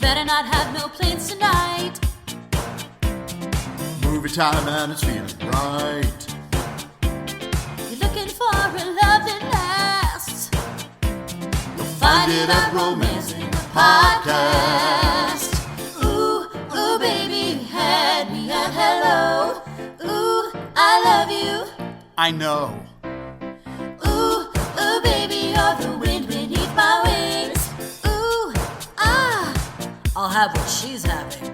better not have no plans tonight. Movie time and it's feeling right. You're looking for a love that lasts. You'll find it at Romancing the Podcast. Ooh, ooh, baby, you had me at hello. Ooh, I love you. I know. Ooh, ooh, baby, you're the wind beneath my wings. Ooh, I'll have what she's having.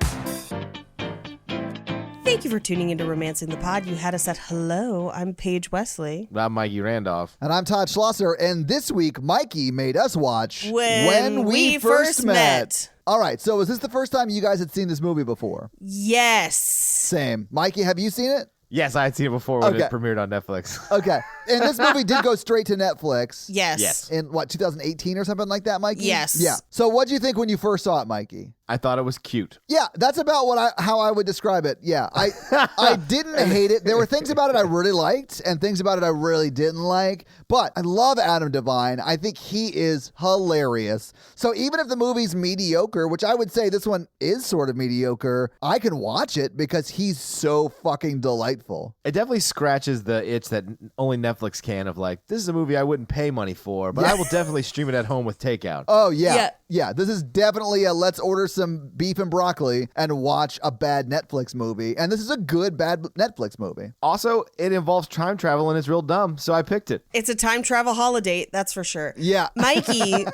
Thank you for tuning into Romancing the Pod. You had us at hello. I'm Paige Wesley. I'm Mikey Randolph. And I'm Todd Schlosser, and this week, Mikey made us watch When We First Met. All right, so is this the first time you guys had seen this movie before? Yes. Same. Mikey, have you seen it? Yes, I had seen it before when it premiered on Netflix. Okay. And this movie did go straight to Netflix. Yes. In, 2018 or something like that, Mikey? Yes. Yeah. So what'd you think when you first saw it, Mikey? I thought it was cute. Yeah, that's about how I would describe it. Yeah, I didn't hate it. There were things about it I really liked and things about it I really didn't like. But I love Adam Devine. I think he is hilarious. So even if the movie's mediocre, which I would say this one is sort of mediocre, I can watch it because he's so fucking delightful. It definitely scratches the itch that only Netflix can of like, this is a movie I wouldn't pay money for, but I will definitely stream it at home with takeout. Oh, yeah. Yeah, this is definitely a let's order some beef and broccoli and watch a bad Netflix movie. And this is a good, bad Netflix movie. Also, it involves time travel and it's real dumb, so I picked it. It's a time travel holiday, that's for sure. Yeah. Mikey,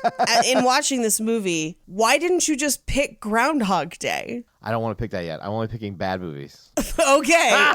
in watching this movie, why didn't you just pick Groundhog Day? I don't want to pick that yet. I'm only picking bad movies. Okay.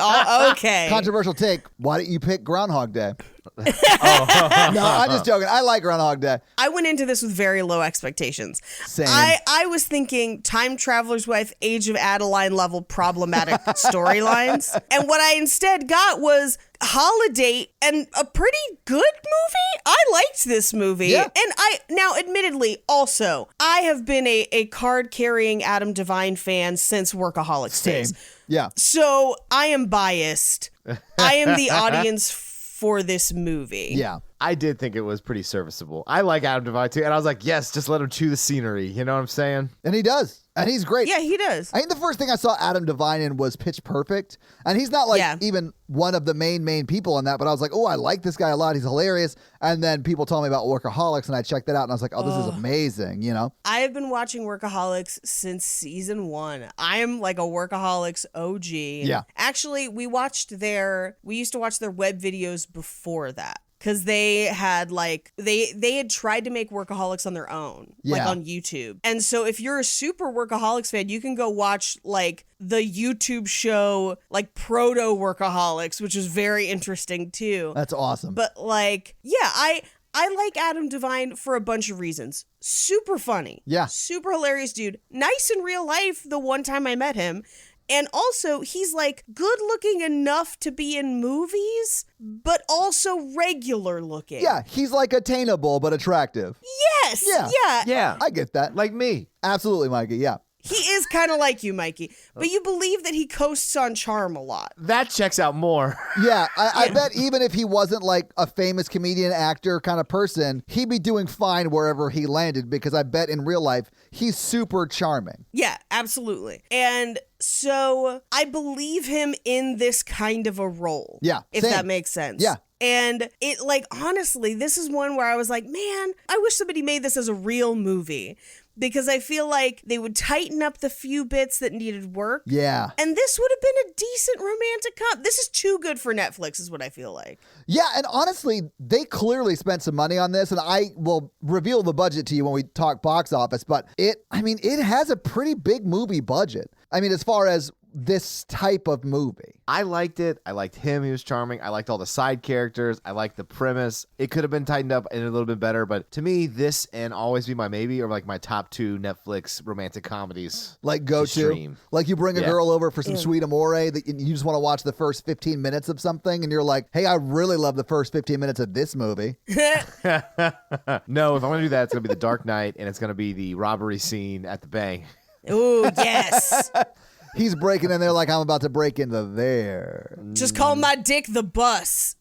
Okay. Controversial take. Why didn't you pick Groundhog Day? No, I'm just joking. I like Groundhog Day. I went into this with very low expectations. Same. I was thinking time traveler's wife, Age of Adeline level problematic storylines. And what I instead got was holiday and a pretty good movie. I liked this movie. Yeah. And now admittedly also, I have been a card carrying Adam Devine fan since Workaholics days. Yeah. So I am biased. I am the audience for this movie. Yeah. I did think it was pretty serviceable. I like Adam Devine too, and I was like, yes, just let him chew the scenery. You know what I'm saying? And he does. And he's great. Yeah, he does. I think the first thing I saw Adam Devine in was Pitch Perfect. And he's not even one of the main people in that, but I was like, oh, I like this guy a lot. He's hilarious. And then people told me about Workaholics and I checked that out and I was like, oh, this is amazing, you know? I have been watching Workaholics since season 1. I am like a Workaholics OG. Yeah. Actually, we used to watch their web videos before that. Because they had they had tried to make Workaholics on their own, like on YouTube. And so if you're a super Workaholics fan, you can go watch like the YouTube show, like Proto Workaholics, which is very interesting too. That's awesome. But like, yeah, I like Adam Devine for a bunch of reasons. Super funny. Yeah. Super hilarious dude. Nice in real life the one time I met him. And also, he's like good looking enough to be in movies, but also regular looking. Yeah, he's like attainable but attractive. Yes. Yeah. Yeah. I get that. Like me. Absolutely, Mikey. Yeah. He is kind of like you, Mikey, but you believe that he coasts on charm a lot. That checks out more. Yeah, I bet even if he wasn't like a famous comedian, actor kind of person, he'd be doing fine wherever he landed because I bet in real life he's super charming. Yeah, absolutely. And so I believe him in this kind of a role. Yeah, if same. that makes sense. Yeah. And it honestly, this is one where I was like, man, I wish somebody made this as a real movie. Because I feel like they would tighten up the few bits that needed work. Yeah. And this would have been a decent romantic comedy. This is too good for Netflix is what I feel like. Yeah, and honestly, they clearly spent some money on this, and I will reveal the budget to you when we talk box office, but it has a pretty big movie budget. I mean, as far as this type of movie. I liked it. I liked him. He was charming. I liked all the side characters. I liked the premise. It could have been tightened up and a little bit better, but to me, this and Always Be My Maybe are like my top 2 Netflix romantic comedies. Like go to? Stream. Like you bring a girl over for some sweet amore that you just want to watch the first 15 minutes of something and you're like, hey, I really love the first 15 minutes of this movie. No, if I'm going to do that, it's going to be The Dark Knight and it's going to be the robbery scene at the bank. Ooh, yes. He's breaking in there like I'm about to break into there. Just call my dick the bus.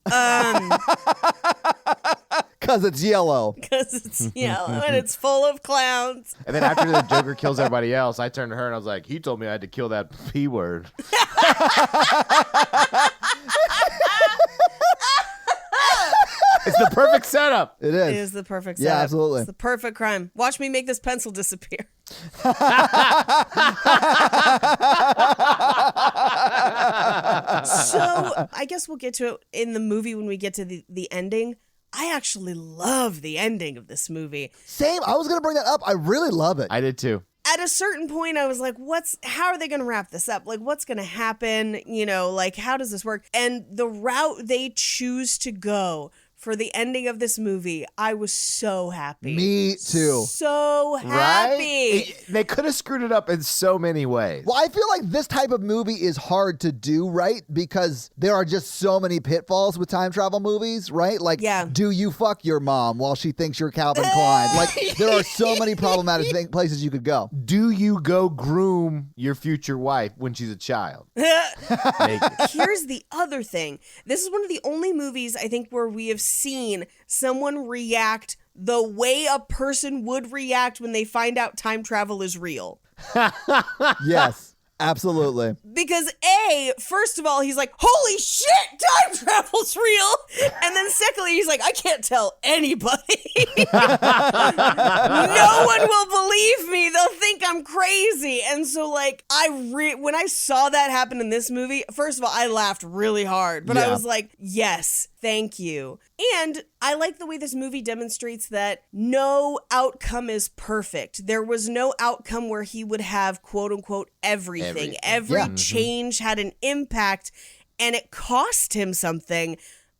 Because it's yellow. Because it's yellow and it's full of clowns. And then after the Joker kills everybody else, I turned to her and I was like, he told me I had to kill that P word. It's the perfect setup. It is. It is the perfect Yeah, setup. absolutely. It's the perfect crime. Watch me make this pencil disappear. So I guess we'll get to it in the movie when we get to the ending. I actually love the ending of this movie. Same. I was going to bring that up. I really love it. I did too. At a certain point, I was like, how are they going to wrap this up? Like, what's going to happen? You know, like, how does this work? And the route they choose to go for the ending of this movie, I was so happy. Me too. So happy. Right? They could have screwed it up in so many ways. Well, I feel like this type of movie is hard to do, right? Because there are just so many pitfalls with time travel movies, right? Like, do you fuck your mom while she thinks you're Calvin Klein? Like, there are so many problematic places you could go. Do you go groom your future wife when she's a child? Here's the other thing. This is one of the only movies, I think, where we have seen someone react the way a person would react when they find out time travel is real. Yes. Absolutely. Because first of all, he's like, holy shit, time travel's real. And then secondly, he's like, I can't tell anybody. No one will believe me. They'll think I'm crazy. And so like, when I saw that happen in this movie, first of all, I laughed really hard, but I was like, yes, thank you. And I like the way this movie demonstrates that no outcome is perfect. There was no outcome where he would have, quote unquote, everything. Every change had an impact and it cost him something.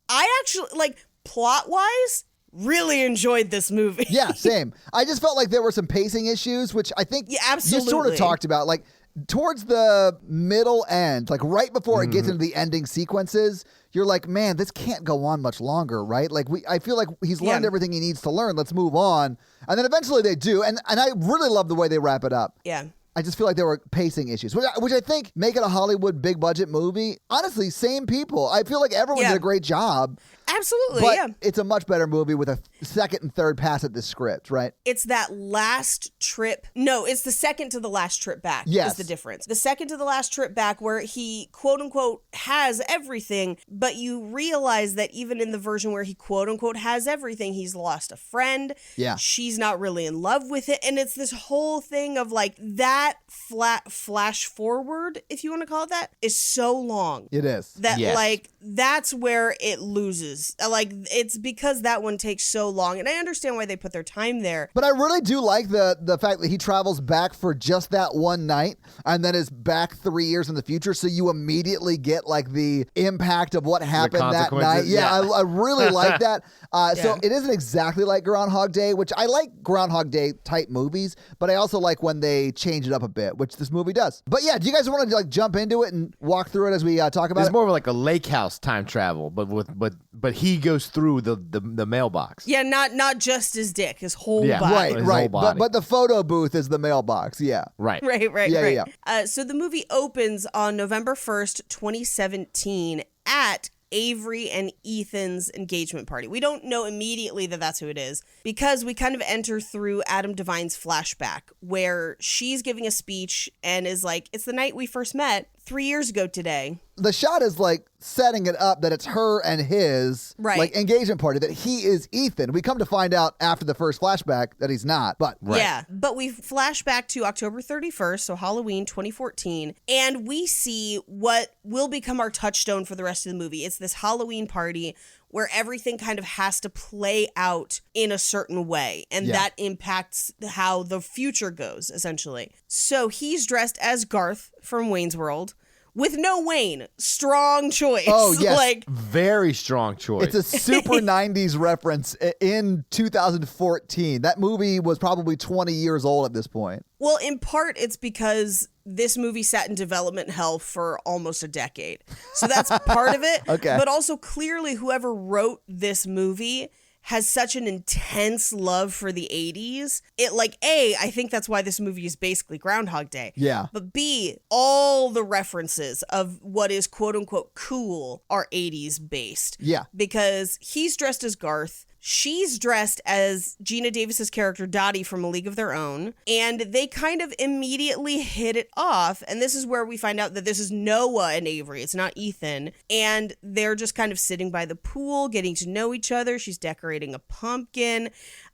I actually, like, plot-wise, really enjoyed this movie. Yeah, same. I just felt like there were some pacing issues, which I think you sort of talked about. Like, towards the middle end, like right before it gets into the ending sequences, you're like, man, this can't go on much longer, right? Like, I feel like he's learned everything he needs to learn. Let's move on. And then eventually they do. And I really love the way they wrap it up. Yeah. I just feel like there were pacing issues, which I think make it a Hollywood big budget movie. Honestly, same people. I feel like everyone did a great job. Absolutely, but it's a much better movie with a second and third pass at this script, right? It's that last trip. No, it's the second to the last trip back is the difference. The second to the last trip back where he, quote unquote, has everything, but you realize that even in the version where he, quote unquote, has everything, he's lost a friend. Yeah. She's not really in love with it. And it's this whole thing of like that flash forward, if you want to call it that, is so long. It is. That like, that's where it loses. Like, it's because that one takes so long. And I understand why they put their time there. But I really do like the fact that he travels back for just that one night and then is back 3 years in the future. So you immediately get like the impact of what happened that night. Yeah, I really like that. So it isn't exactly like Groundhog Day, which I like Groundhog Day type movies, but I also like when they change it up a bit, which this movie does. But yeah, do you guys want to like jump into it and walk through it as we talk about it? It's more of like a lake house time travel, but he goes through the mailbox. Yeah, not just his dick, his whole body. Right. But the photo booth is the mailbox. Yeah. Right. Yeah. So the movie opens on November 1st, 2017 at Avery and Ethan's engagement party. We don't know immediately that that's who it is because we kind of enter through Adam Devine's flashback where she's giving a speech and is like, it's the night we first met 3 years ago today. The shot is like setting it up that it's her and his like engagement party, that he is Ethan. We come to find out after the first flashback that he's not, but yeah, but we flash back to October 31st, so Halloween 2014, and we see what will become our touchstone for the rest of the movie. It's this Halloween party where everything kind of has to play out in a certain way, and that impacts how the future goes, essentially. So he's dressed as Garth from Wayne's World, with no Wayne. Strong choice. Oh, yes. Like, very strong choice. It's a super 90s reference in 2014. That movie was probably 20 years old at this point. Well, in part, it's because this movie sat in development hell for almost a decade. So that's part of it. Okay. But also, clearly, whoever wrote this movie has such an intense love for the 80s. It like, A, I think that's why this movie is basically Groundhog Day. Yeah. But B, all the references of what is quote unquote cool are 80s based. Yeah. Because he's dressed as Garth. She's dressed as Gina Davis's character Dottie from A League of Their Own, and they kind of immediately hit it off. And this is where we find out that this is Noah and Avery. It's not Ethan. And they're just kind of sitting by the pool, getting to know each other. She's decorating a pumpkin.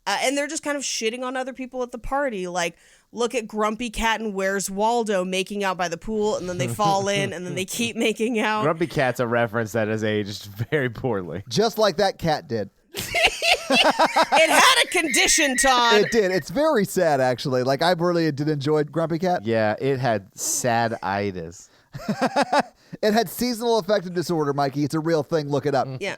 And they're just kind of shitting on other people at the party. Like, look at Grumpy Cat and Where's Waldo making out by the pool, and then they fall in, and then they keep making out. Grumpy Cat's a reference that has aged very poorly. Just like that cat did. It had a condition, Todd. It did. It's very sad, actually. Like, I really did enjoy Grumpy Cat. Yeah, it had sad-itis. It had seasonal affective disorder, Mikey. It's a real thing. Look it up. Yeah.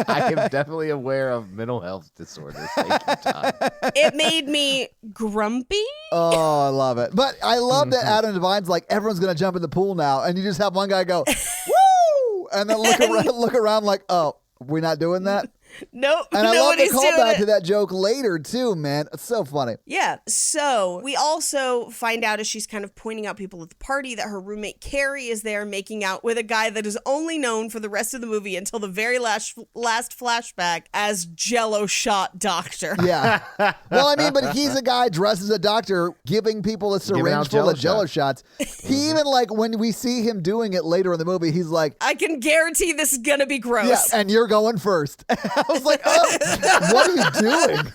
I am definitely aware of mental health disorders. Thank you, Todd. It made me grumpy. Oh, I love it. But I love that Adam Devine's like, everyone's going to jump in the pool now. And you just have one guy go, woo! And then look around like, oh, we're not doing that? Nope. And I love the nobody's doing callback it. to that joke later, too, man. It's so funny. Yeah. So we also find out as she's kind of pointing out people at the party that her roommate Carrie is there making out with a guy that is only known for the rest of the movie until the very last flashback as Jello Shot Doctor. Yeah. Well, I mean, but he's a guy dressed as a doctor giving people a Giving syringe out full of Jell-O Jello shots. He even, like, when we see him doing it later in the movie, he's like, I can guarantee this is gonna be gross. yeah, and you're going first. I was like, oh, what are you doing?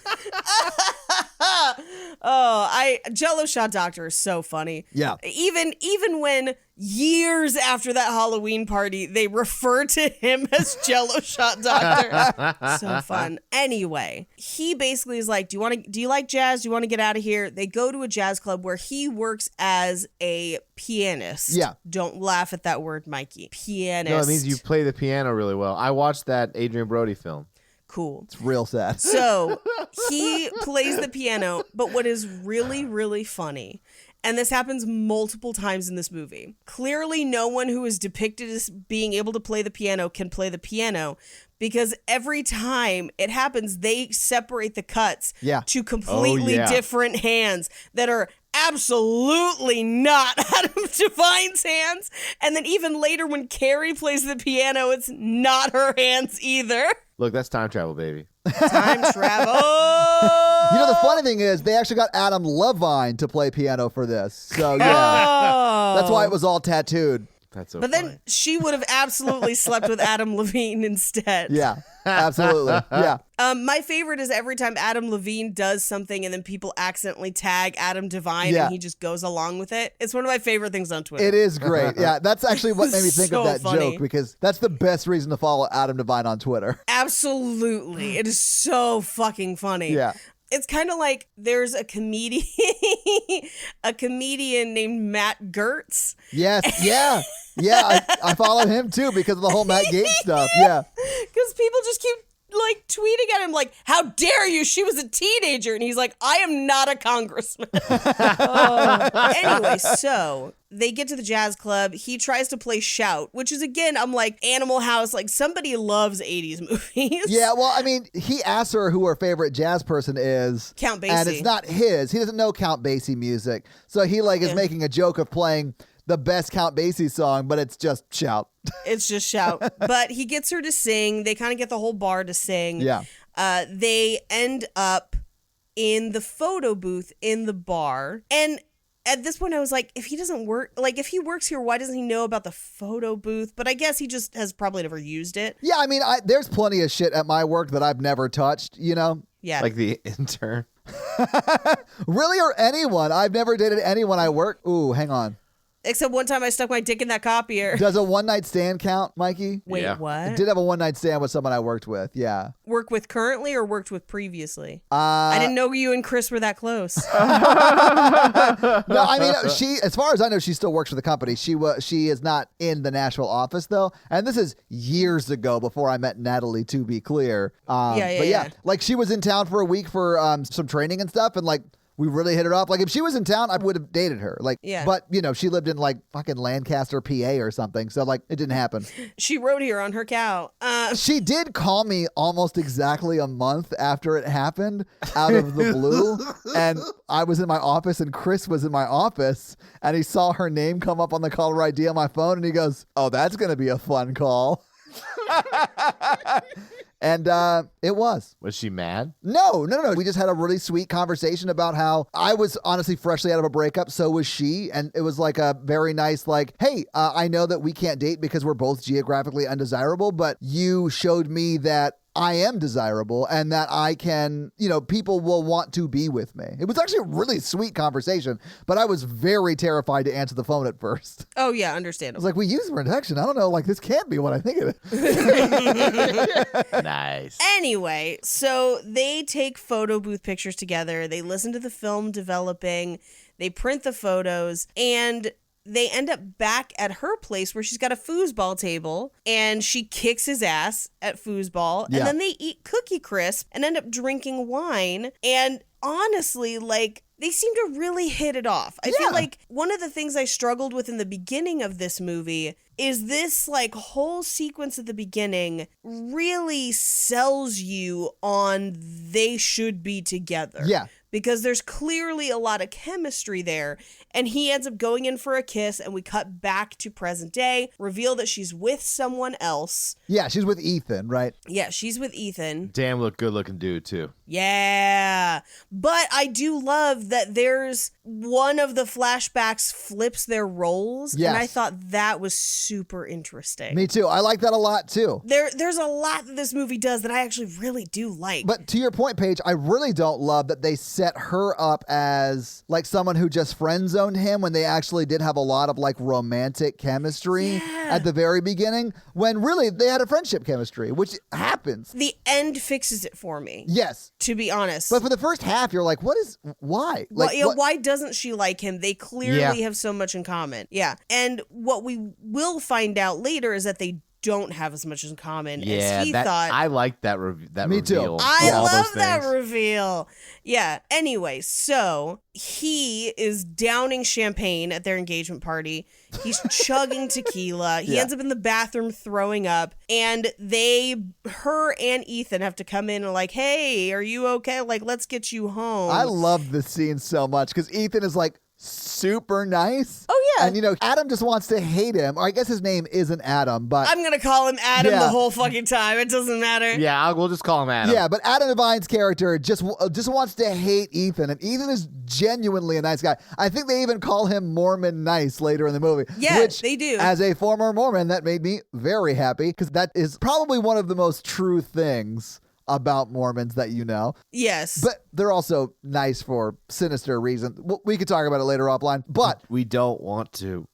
Jello Shot Doctor is so funny. Yeah. Even when years after that Halloween party, they refer to him as Jello Shot Doctor. So fun. Anyway, he basically is like, do you like jazz? Do you want to get out of here? They go to a jazz club where he works as a pianist. Yeah. Don't laugh at that word, Mikey. Pianist. No, it means you play the piano really well. I watched that Adrian Brody film. Cool. It's real sad. So he plays the piano, but what is really, really funny, and this happens multiple times in this movie, clearly no one who is depicted as being able to play the piano can play the piano, because every time it happens, they separate the cuts to completely different hands that are absolutely not Adam Devine's hands. And then even later when Carrie plays the piano, it's not her hands either. Look, that's time travel, baby. Time travel. You know, the funny thing is, they actually got Adam Levine to play piano for this. So, yeah. That's why it was all tattooed. That's so But funny. then she would have absolutely slept with Adam Levine instead. Yeah, absolutely. Yeah. My favorite is every time Adam Levine does something and then people accidentally tag Adam Devine and he just goes along with it. It's one of my favorite things on Twitter. It is great. Yeah, that's actually what made me think So of that funny. joke, because that's the best reason to follow Adam Devine on Twitter. Absolutely. It is so fucking funny. Yeah. It's kind of like there's a comedian named Matt Gertz. Yes, yeah. Yeah, I follow him too because of the whole Matt Gates stuff. Yeah. Because people just keep like tweeting at him like, how dare you? She was a teenager. And he's like, I am not a congressman. Anyway, so they get to the jazz club. He tries to play Shout, which is, again, I'm like, Animal House. Like, somebody loves 80s movies. Yeah, well, I mean, he asks her who her favorite jazz person is. Count Basie. And it's not his. He doesn't know Count Basie music. So he is making a joke of playing the best Count Basie song, but it's just Shout. It's just Shout. But he gets her to sing. They kind of get the whole bar to sing. Yeah. They end up in the photo booth in the bar. And at this point, I was like, if he doesn't work, like if he works here, why doesn't he know about the photo booth? But I guess he just has probably never used it. Yeah, I mean, there's plenty of shit at my work that I've never touched, you know? Yeah. Like the intern. Really, or anyone. I've never dated anyone I work. Ooh, hang on. Except one time I stuck my dick in that copier. Does a one-night stand count, Mikey? Wait, Yeah. what? I did have a one-night stand with someone I worked with, yeah. Work with currently or worked with previously? I didn't know you and Chris were that close. No, I mean, she, as far as I know, she still works for the company. She is not in the Nashville office, though. And this is years ago before I met Natalie, to be clear. But yeah. Like, she was in town for a week for some training and stuff, and, like, we really hit it off. Like, if she was in town, I would have dated her. Like, but, you know, she lived in, like, fucking Lancaster, PA or something. So, like, it didn't happen. She rode here on her cow. She did call me almost exactly a month after it happened out of the blue. And I was in my office and Chris was in my office and he saw her name come up on the caller ID on my phone and he goes, oh, that's going to be a fun call. And it was. Was she mad? No. We just had a really sweet conversation about how I was honestly freshly out of a breakup. So was she. And it was like a very nice, like, hey, I know that we can't date because we're both geographically undesirable, but you showed me that I am desirable and that I can, people will want to be with me. It was actually a really sweet conversation, but I was very terrified to answer the phone at first. Oh, yeah, I understandable. was like, we use protection. I don't know. Like, this can't be what I think it is. Nice. Anyway, so they take photo booth pictures together. They listen to the film developing. They print the photos, and they end up back at her place where she's got a foosball table, and she kicks his ass at foosball. Yeah. And then they eat Cookie Crisp and end up drinking wine. And honestly, like, they seem to really hit it off. I feel like one of the things I struggled with in the beginning of this movie is this like whole sequence at the beginning really sells you on they should be together. Yeah. Because there's clearly a lot of chemistry there. And he ends up going in for a kiss, and we cut back to present day, reveal that she's with someone else. Yeah, she's with Ethan, right? Yeah, she's with Ethan. Damn good looking dude, too. Yeah. But I do love that there's one of the flashbacks flips their roles. Yes. And I thought that was super interesting. Me too. I like that a lot too. There's a lot that this movie does that I actually really do like. But to your point, Paige, I really don't love that they set her up as like someone who just friend zoned him when they actually did have a lot of like romantic chemistry at the very beginning, when really they had a friendship chemistry, which happens. The end fixes it for me. Yes. To be honest. But for the first half, you're like, why? Like, why doesn't she like him? They clearly have so much in common. Yeah. And what we will find out later is that they don't have as much in common as he thought. I like that, Me too. reveal. I all love those that things. reveal. Yeah. Anyway, so he is downing champagne at their engagement party. He's chugging tequila. He ends up in the bathroom throwing up. And her and Ethan have to come in and like, hey, are you okay? Like, let's get you home. I love this scene so much because Ethan is like super nice. Oh, yeah. And, Adam just wants to hate him. Or I guess his name isn't Adam, but... I'm going to call him Adam Yeah. the whole fucking time. It doesn't matter. Yeah, we'll just call him Adam. Yeah, but Adam Devine's character just wants to hate Ethan, and Ethan is genuinely a nice guy. I think they even call him Mormon nice later in the movie. Yeah, which, they do. As a former Mormon, that made me very happy, because that is probably one of the most true things about Mormons that you know. Yes. But they're also nice for sinister reasons. We could talk about it later offline, but... We don't want to.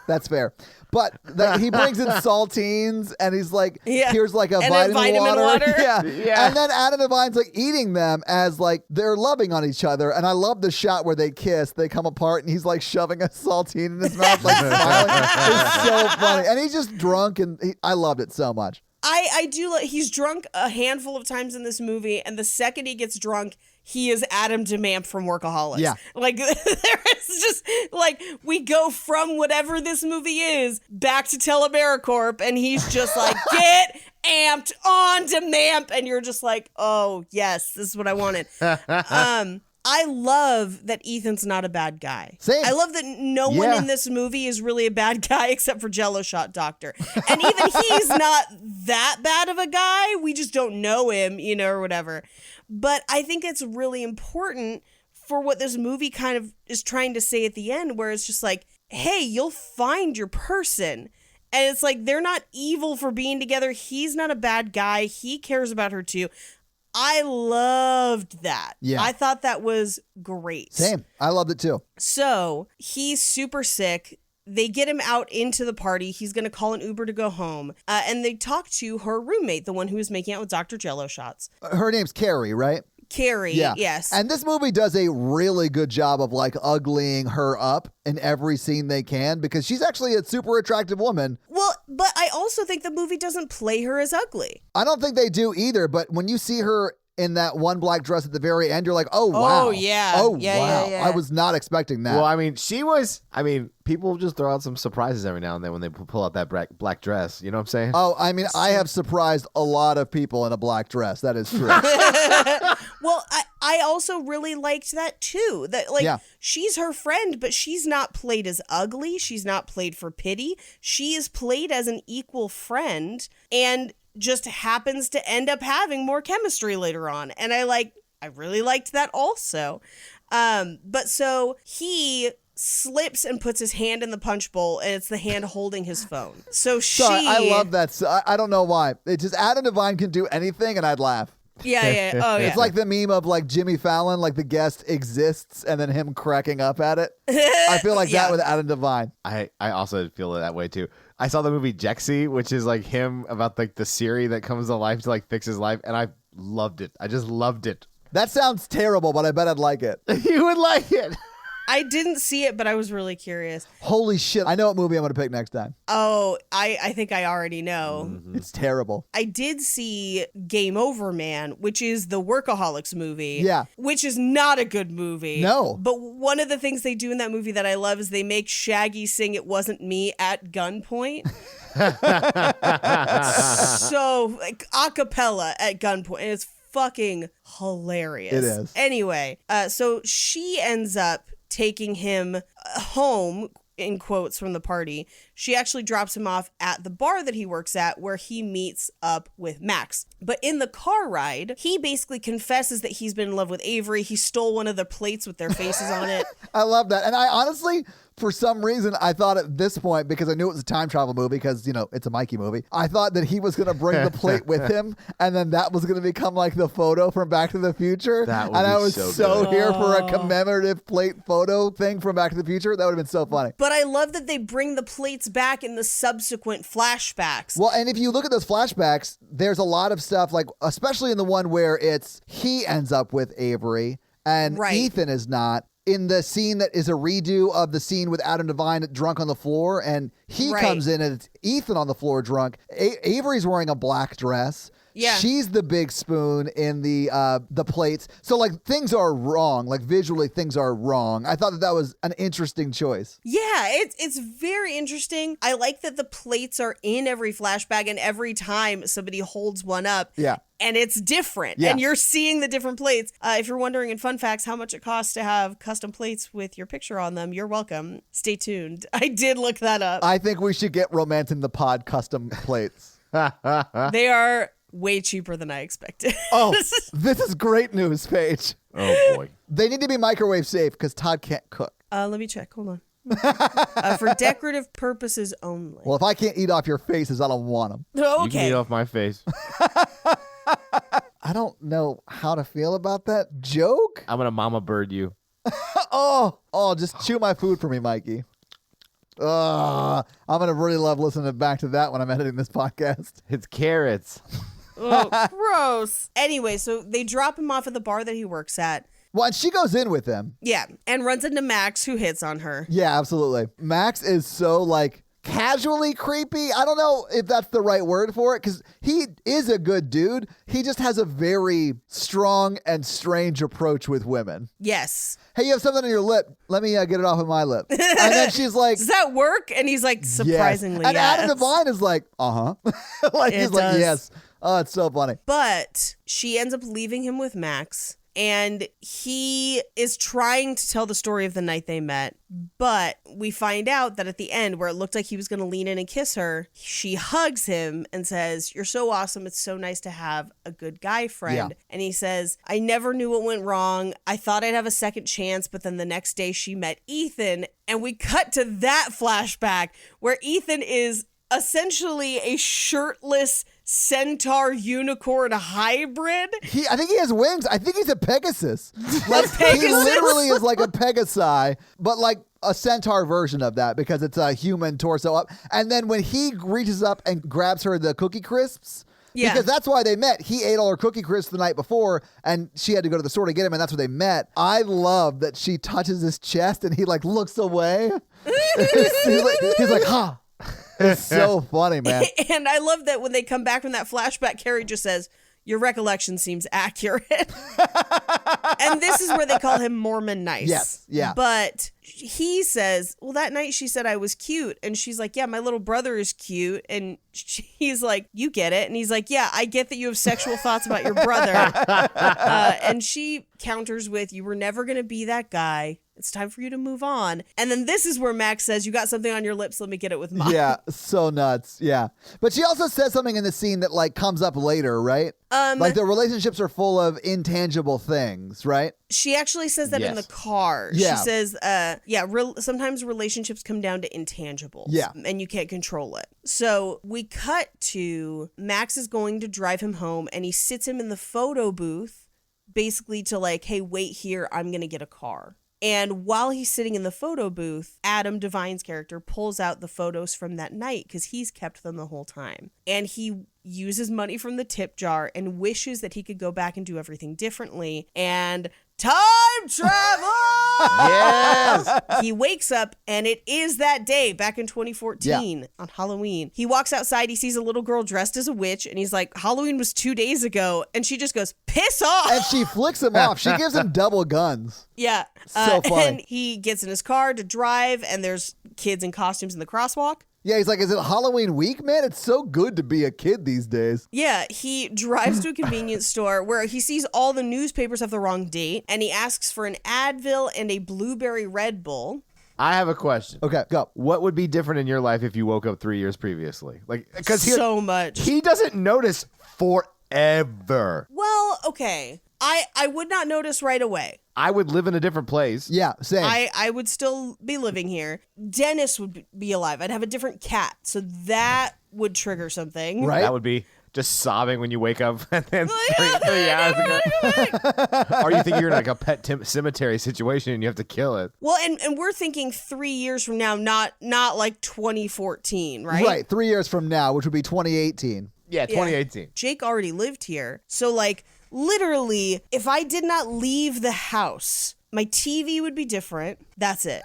That's fair. But he brings in saltines, and he's like, Yeah. here's like a And then vitamin water. Yeah. Yeah. And then Adam Devine's like eating them as like they're loving on each other. And I love the shot where they kiss. They come apart, and he's like shoving a saltine in his mouth, like smiling. It's so funny. And he's just drunk, and I loved it so much. I do like, he's drunk a handful of times in this movie, and the second he gets drunk, he is Adam DeMamp from Workaholics. Yeah. Like, there is just, like, we go from whatever this movie is back to Telemericorp, and he's just like, get amped on DeMamp, and you're just like, oh, yes, this is what I wanted. I love that Ethan's not a bad guy. Same. I love that no one in this movie is really a bad guy except for Jello Shot Doctor. And even he's not that bad of a guy. We just don't know him, or whatever. But I think it's really important for what this movie kind of is trying to say at the end, where it's just like, hey, you'll find your person. And it's like, they're not evil for being together. He's not a bad guy. He cares about her too. I loved that. Yeah. I thought that was great. Same. I loved it too. So he's super sick. They get him out into the party. He's going to call an Uber to go home. And they talk to her roommate, the one who was making out with Dr. Jello Shots. Her name's Carrie, right? Carrie, Yeah. yes. And this movie does a really good job of like uglying her up in every scene they can, because she's actually a super attractive woman. Well, but I also think the movie doesn't play her as ugly. I don't think they do either, but when you see her in that one black dress at the very end, you're like, oh, wow. Oh, yeah. Oh, Yeah, wow. yeah. I was not expecting that. Well, people just throw out some surprises every now and then when they pull out that black dress. You know what I'm saying? Oh, I mean, I have surprised a lot of people in a black dress. That is true. Well, I also really liked that too. That like she's her friend, but she's not played as ugly. She's not played for pity. She is played as an equal friend. And just happens to end up having more chemistry later on. And I really liked that also. But so he slips and puts his hand in the punch bowl, and it's the hand holding his phone. So Sorry, I love that. I don't know why. It's just Adam Devine can do anything, and I'd laugh. Yeah. Oh, yeah. It's like the meme of like Jimmy Fallon, like the guest exists, and then him cracking up at it. I feel like that with Adam Devine. I also feel that way too. I saw the movie Jexy, which is like him about like the Siri that comes to life to like fix his life, and I loved it. I just loved it. That sounds terrible, but I bet I'd like it. You would like it. I didn't see it, but I was really curious. Holy shit. I know what movie I'm going to pick next time. Oh, I think I already know. Mm-hmm. It's terrible. I did see Game Over Man, which is the Workaholics movie. Yeah. Which is not a good movie. No. But one of the things they do in that movie that I love is they make Shaggy sing It Wasn't Me at gunpoint. So, like, a cappella at gunpoint. And it's fucking hilarious. It is. Anyway, so she ends up taking him home, in quotes, from the party. She actually drops him off at the bar that he works at, where he meets up with Max. But in the car ride, he basically confesses that he's been in love with Avery. He stole one of the plates with their faces on it. I love that. And I honestly, for some reason, I thought at this point, because I knew it was a time travel movie, because, you know, it's a Mikey movie, I thought that he was going to bring the plate with him, and then that was going to become like the photo from Back to the Future. That would and be I was so good. here for a commemorative plate photo thing from Back to the Future. That would have been so funny. But I love that they bring the plates back in the subsequent flashbacks. Well, and if you look at those flashbacks, there's a lot of stuff, like, especially in the one where it's he ends up with Avery and Right. Ethan is not. In the scene that is a redo of the scene with Adam Devine drunk on the floor, and he Right. comes in and it's Ethan on the floor drunk. Avery's wearing a black dress. Yeah. She's the big spoon in the plates. So, like, things are wrong. Like, visually, things are wrong. I thought that was an interesting choice. Yeah, it's very interesting. I like that the plates are in every flashback, and every time somebody holds one up. Yeah. And it's different. Yeah. And you're seeing the different plates. If you're wondering in fun facts how much it costs to have custom plates with your picture on them, you're welcome. Stay tuned. I did look that up. I think we should get Romancing the Pod custom plates. They are way cheaper than I expected. Oh, this is great news, Paige. Oh boy. They need to be microwave safe because Todd can't cook. Let me check. Hold on. For decorative purposes only. Well, if I can't eat off your faces, I don't want them. You can Okay. eat off my face. I don't know how to feel about that joke. I'm gonna mama bird you. Oh, just chew my food for me, Mikey. I'm going to really love listening back to that when I'm editing this podcast. It's carrots. Oh, gross. Anyway, so they drop him off at the bar that he works at. Well, and she goes in with him. Yeah, and runs into Max, who hits on her. Yeah, absolutely. Max is so, like, casually creepy. I don't know if that's the right word for it, because he is a good dude. He just has a very strong and strange approach with women. Yes. Hey, you have something on your lip. Let me get it off of my lip. And then she's like, Does that work? And he's like, surprisingly, yes. And yes. Adam Devine is like, uh-huh. Like, It he's like, does. yes. Oh, it's so funny. But she ends up leaving him with Max, and he is trying to tell the story of the night they met. But we find out that at the end, where it looked like he was going to lean in and kiss her, she hugs him and says, "You're so awesome. It's so nice to have a good guy friend." Yeah. And he says, "I never knew what went wrong. I thought I'd have a second chance, but then the next day she met Ethan." And we cut to that flashback where Ethan is essentially a shirtless centaur unicorn hybrid. I think he has wings. I think he's a Pegasus. Like, he Pegasus? literally is like a Pegasi, but like a centaur version of that because it's a human torso up. And then when he reaches up and grabs her the Cookie Crisps, Yeah. because that's why they met. He ate all her Cookie Crisps the night before, and she had to go to the store to get him, and that's where they met. I love that she touches his chest, and he like looks away. he's like, huh. It's so funny, man. And I love that when they come back from that flashback, Carrie just says, "Your recollection seems accurate." And this is where they call him Mormon Nice. Yes, yeah. But he says, well, that night she said I was cute. And she's like, yeah, my little brother is cute. And he's like, you get it. And he's like, yeah, I get that you have sexual thoughts about your brother. And she counters with, you were never going to be that guy. It's time for you to move on. And then this is where Max says, you got something on your lips. Let me get it with mine. Yeah, so nuts. Yeah. But she also says something in the scene that like comes up later, right? Like the relationships are full of intangible things, right? She actually says that in the car. Yeah. She says, sometimes relationships come down to intangibles. Yeah. And you can't control it. So we cut to Max is going to drive him home and he sits him in the photo booth basically to like, hey, wait here. I'm going to get a car. And while he's sitting in the photo booth, Adam Devine's character pulls out the photos from that night because he's kept them the whole time. And he uses money from the tip jar and wishes that he could go back and do everything differently. And time travel! Yes! He wakes up and it is that day back in 2014 on Halloween. He walks outside, he sees a little girl dressed as a witch, and he's like, Halloween was 2 days ago. And she just goes, piss off! And she flicks him off. She gives him double guns. Yeah. So funny. And he gets in his car to drive, and there's kids in costumes in the crosswalk. Yeah, he's like, is it Halloween week, man? It's so good to be a kid these days. Yeah, he drives to a convenience store where he sees all the newspapers have the wrong date, and he asks for an Advil and a blueberry Red Bull. I have a question. Okay, go. What would be different in your life if you woke up 3 years previously? Like, because So much. he doesn't notice forever. Well, okay. I would not notice right away. I would live in a different place. Yeah, same. I would still be living here. Dennis would be alive. I'd have a different cat. So that would trigger something. Right? That would be just sobbing when you wake up and then 3 hours ago. Or you think you're in like a pet cemetery situation and you have to kill it. Well, and we're thinking 3 years from now, not like 2014, right? Right, 3 years from now, which would be 2018. Yeah, 2018. Jake already lived here. So like literally, if I did not leave the house, my TV would be different. That's it.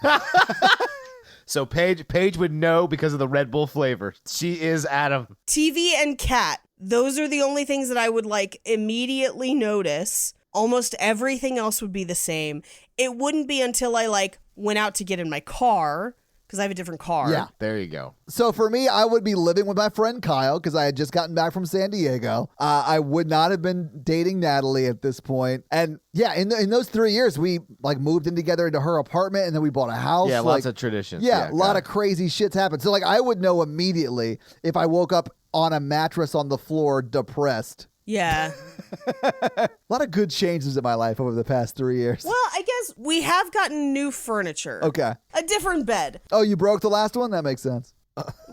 So Paige would know because of the Red Bull flavor. She is Adam. TV and cat. Those are the only things that I would like immediately notice. Almost everything else would be the same. It wouldn't be until I like went out to get in my car, because I have a different car. Yeah. There you go. So for me, I would be living with my friend Kyle because I had just gotten back from San Diego. I would not have been dating Natalie at this point. And yeah, in those 3 years, we like moved in together into her apartment and then we bought a house. Yeah, like, lots of traditions. Yeah, a lot of crazy shit's happened. So like I would know immediately if I woke up on a mattress on the floor depressed. Yeah. A lot of good changes in my life over the past 3 years. Well, I guess we have gotten new furniture. Okay. A different bed. Oh, you broke the last one? That makes sense.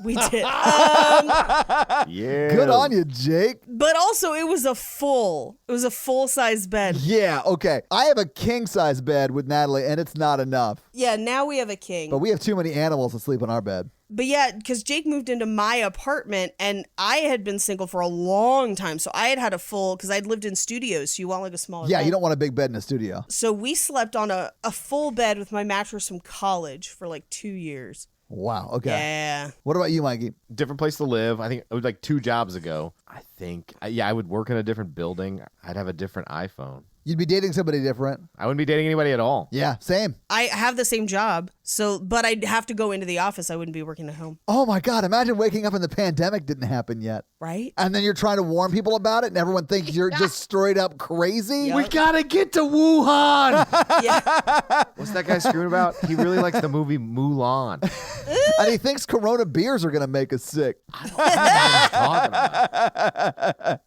We did. Yeah. Good on you, Jake. But also it was a full-size bed. Yeah, okay. I have a king-size bed with Natalie, and it's not enough. Yeah, now we have a king. But we have too many animals to sleep in our bed. But yeah, because Jake moved into my apartment and I had been single for a long time. So I had a full, because I'd lived in studios. So you want like a smaller Yeah, bed. you don't want a big bed in a studio. So we slept on a full bed with my mattress from college for like 2 years. Wow, okay. Yeah. What about you, Mikey? Different place to live. I think it was like 2 jobs ago. I think, I would work in a different building. I'd have a different iPhone. You'd be dating somebody different. I wouldn't be dating anybody at all. Yeah, same. I have the same job. But I'd have to go into the office. I wouldn't be working at home. Oh my God, imagine waking up and the pandemic didn't happen yet. Right? And then you're trying to warn people about it and everyone thinks you're just straight up crazy. Yep. We gotta get to Wuhan. Yeah. What's that guy screaming about? He really likes the movie Mulan. And he thinks Corona beers are going to make us sick. I don't know what he's talking about.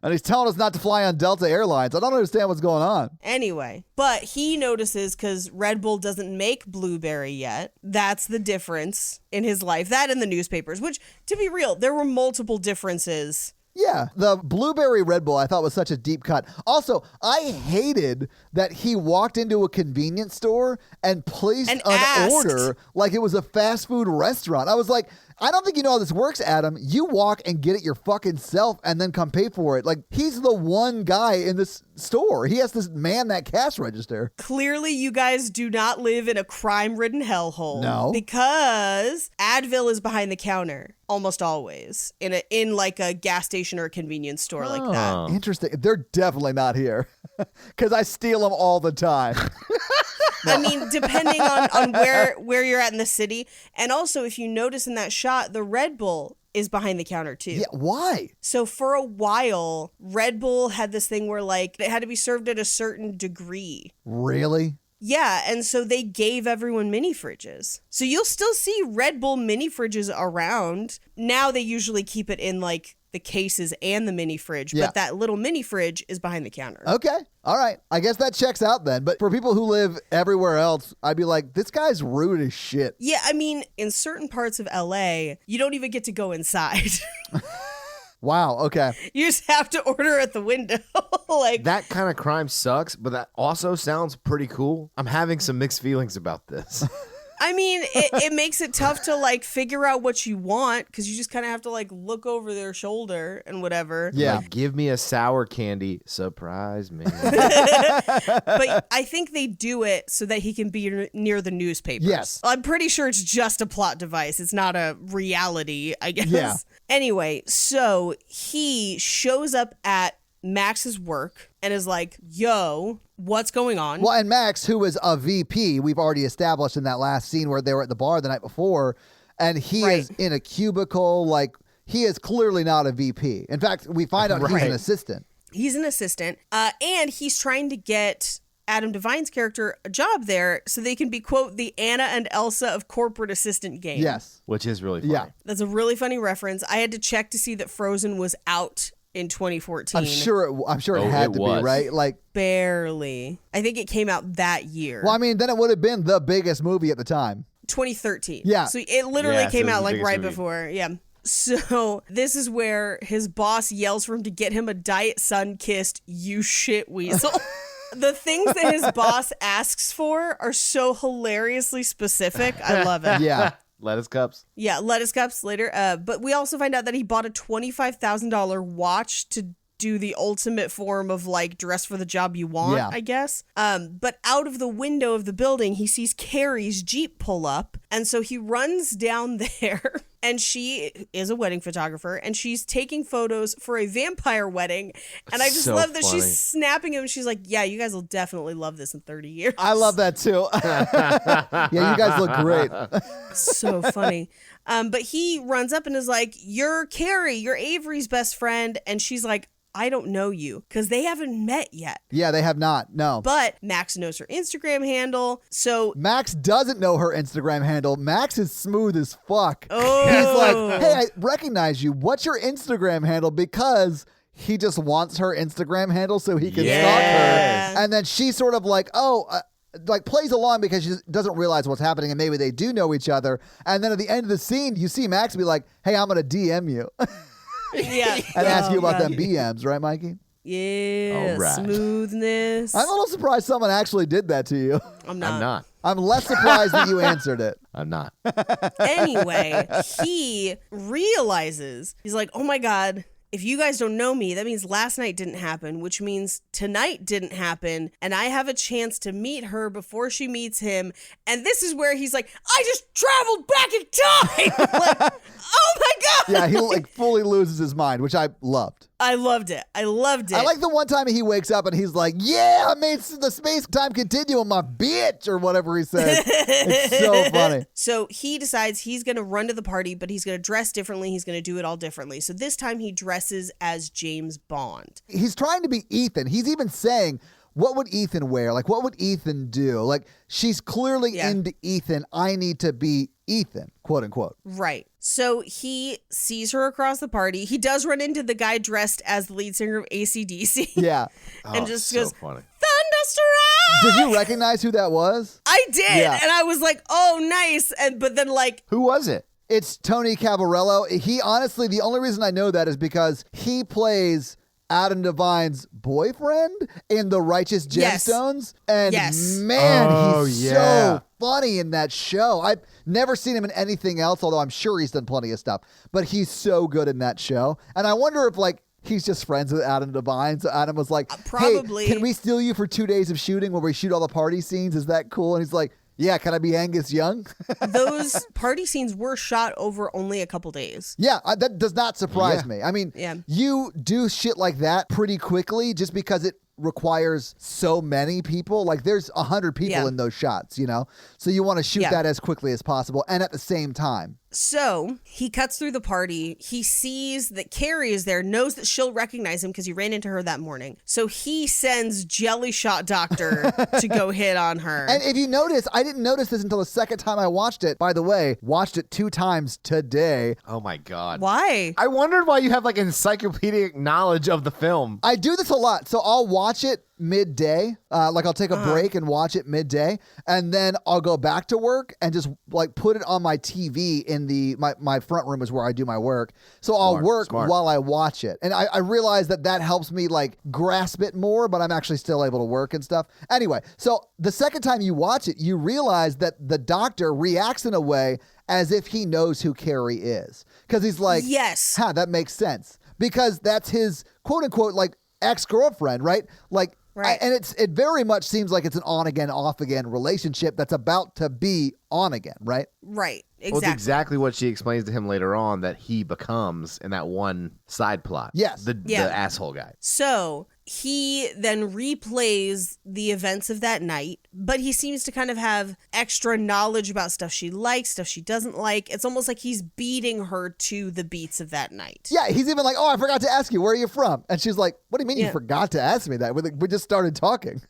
And he's telling us not to fly on Delta Airlines. I don't understand what's going on. Anyway, but he notices because Red Bull doesn't make blueberry yet. That's the difference in his life. That and the newspapers, which, to be real, there were multiple differences. Yeah, the blueberry Red Bull I thought was such a deep cut. Also, I hated that he walked into a convenience store and placed And an asked. order like it was a fast food restaurant. I was like, I don't think you know how this works, Adam. You walk and get it your fucking self and then come pay for it. Like, he's the one guy in this store. He has to man that cash register. Clearly, you guys do not live in a crime-ridden hellhole. No. Because Advil is behind the counter almost always in like a gas station or a convenience store like that. Oh. Interesting. They're definitely not here because I steal them all the time. I mean, depending on where you're at in the city. And also, if you notice in that shot, the Red Bull is behind the counter too. Yeah, why? So for a while, Red Bull had this thing where like it had to be served at a certain degree. Really? Yeah, and so they gave everyone mini fridges. So you'll still see Red Bull mini fridges around. Now they usually keep it in like the cases and the mini fridge, Yeah. but that little mini fridge is behind the counter. Okay. All right. I guess that checks out then. But for people who live everywhere else, I'd be like, this guy's rude as shit. Yeah, I mean, in certain parts of LA, you don't even get to go inside. Wow. Okay. You just have to order at the window. Like That kind of crime sucks, but that also sounds pretty cool. I'm having some mixed feelings about this. I mean, it makes it tough to like figure out what you want because you just kind of have to like look over their shoulder and whatever. Yeah. Like, give me a sour candy. Surprise me. But I think they do it so that he can be near the newspapers. Yes. I'm pretty sure it's just a plot device. It's not a reality, I guess. Yeah. Anyway, so he shows up at Max's work and is like, yo, what's going on? Well, and Max, who is a VP, we've already established in that last scene where they were at the bar the night before, and he Right. is in a cubicle. Like, he is clearly not a VP. In fact, we find out he's Right. an assistant. He's an assistant, and he's trying to get Adam Devine's character a job there so they can be, quote, the Anna and Elsa of corporate assistant game. Yes. Which is really funny. Yeah. That's a really funny reference. I had to check to see that Frozen was out in 2014. I'm sure it Oh, had it to was. be, right? Like, Barely. I think it came out that year. well, I mean, then it would have been the biggest movie at the time. 2013. Yeah. So it literally Yeah, so came it was out the like biggest right movie. before. Yeah. So this is where his boss yells for him to get him a Diet Sun-kissed you shit weasel. The things that his boss asks for are so hilariously specific. I love it. Yeah. Lettuce cups. Yeah, lettuce cups later. But we also find out that he bought a $25,000 watch to do the ultimate form of like dress for the job you want, Yeah. I guess. But out of the window of the building, he sees Carrie's Jeep pull up. And so he runs down there and she is a wedding photographer and she's taking photos for a vampire wedding. And I just So love that funny. she's snapping him. She's like, yeah, you guys will definitely love this in 30 years. I love that too. Yeah, you guys look great. So funny. But he runs up and is like, you're Carrie, you're Avery's best friend. And she's like, I don't know you, because they haven't met yet. Yeah, they have not. No. But Max knows her Instagram handle. So Max doesn't know her Instagram handle. Max is smooth as fuck. Oh. He's like, hey, I recognize you. What's your Instagram handle? Because he just wants her Instagram handle so he can stalk Yeah. her. And then she sort of like, like plays along because she doesn't realize what's happening and maybe they do know each other. And then at the end of the scene, you see Max be like, hey, I'm going to DM you yeah. and ask you Oh, about God. them BMs, right, Mikey? Yeah. All right. Smoothness. I'm a little surprised someone actually did that to you. I'm not. I'm not. I'm less surprised that you answered it. I'm not. Anyway, he realizes, he's like, oh my God, if you guys don't know me, that means last night didn't happen, which means tonight didn't happen. And I have a chance to meet her before she meets him. And this is where he's like, I just traveled back in time. Like, oh my God. Yeah, he like fully loses his mind, which I loved. I loved it. I loved it. I like the one time he wakes up and he's like, yeah, I made the space-time continuum my bitch, or whatever he says. It's so funny. So he decides he's going to run to the party, but he's going to dress differently. He's going to do it all differently. So this time he dresses as James Bond. He's trying to be Ethan. He's even saying, what would Ethan wear? Like, what would Ethan do? Like, she's clearly Yeah. into Ethan. I need to be Ethan, quote unquote. Right. So he sees her across the party. He does run into the guy dressed as the lead singer of AC/DC. Yeah. And Oh, just so goes, funny. Thunderstruck! Did you recognize who that was? I did. Yeah. And I was like, oh, nice. But then like, Who was it? It's Tony Cavarello. He honestly, the only reason I know that is because he plays Adam Devine's boyfriend in The Righteous Yes. Gemstones. And Yes. man, Oh, he's yeah. so funny in that show. I've never seen him in anything else, although I'm sure he's done plenty of stuff. But he's so good in that show. And I wonder if like he's just friends with Adam Devine. So Adam was like, probably. hey, can we steal you for 2 days of shooting where we shoot all the party scenes? Is that cool? And he's like, yeah, can I be Angus Young? those party scenes were shot over only a couple days. Yeah, that does not surprise Yeah. me. I mean, Yeah. you do shit like that pretty quickly just because it requires so many people. Like there's 100 people in those shots, So you want to shoot that as quickly as possible and at the same time. So he cuts through the party. He sees that Carrie is there, knows that she'll recognize him because he ran into her that morning. So he sends Jelly Shot Doctor to go hit on her. And if you notice, I didn't notice this until the second time I watched it. By the way, watched it 2 times today. Oh my God. Why? I wondered why you have like encyclopedic knowledge of the film. I do this a lot. So I'll watch it midday. Like I'll take a break and watch it midday. And then I'll go back to work and just like put it on my TV in my front room is where I do my work. So I'll work while I watch it. And I realize that helps me like grasp it more, but I'm actually still able to work and stuff. Anyway, so the second time you watch it, you realize that the doctor reacts in a way as if he knows who Carrie is. Because he's like, yes, that makes sense. Because that's his quote unquote like ex-girlfriend, right? Like, right. And it very much seems like it's an on again, off again relationship that's about to be on again, right? Right. Exactly. Well, it's exactly what she explains to him later on that he becomes in that one side plot. Yes. The asshole guy. So he then replays the events of that night, but he seems to kind of have extra knowledge about stuff she likes, stuff she doesn't like. It's almost like he's beating her to the beats of that night. Yeah, he's even like, oh, I forgot to ask you, where are you from? And she's like, what do you mean you forgot to ask me that? We just started talking.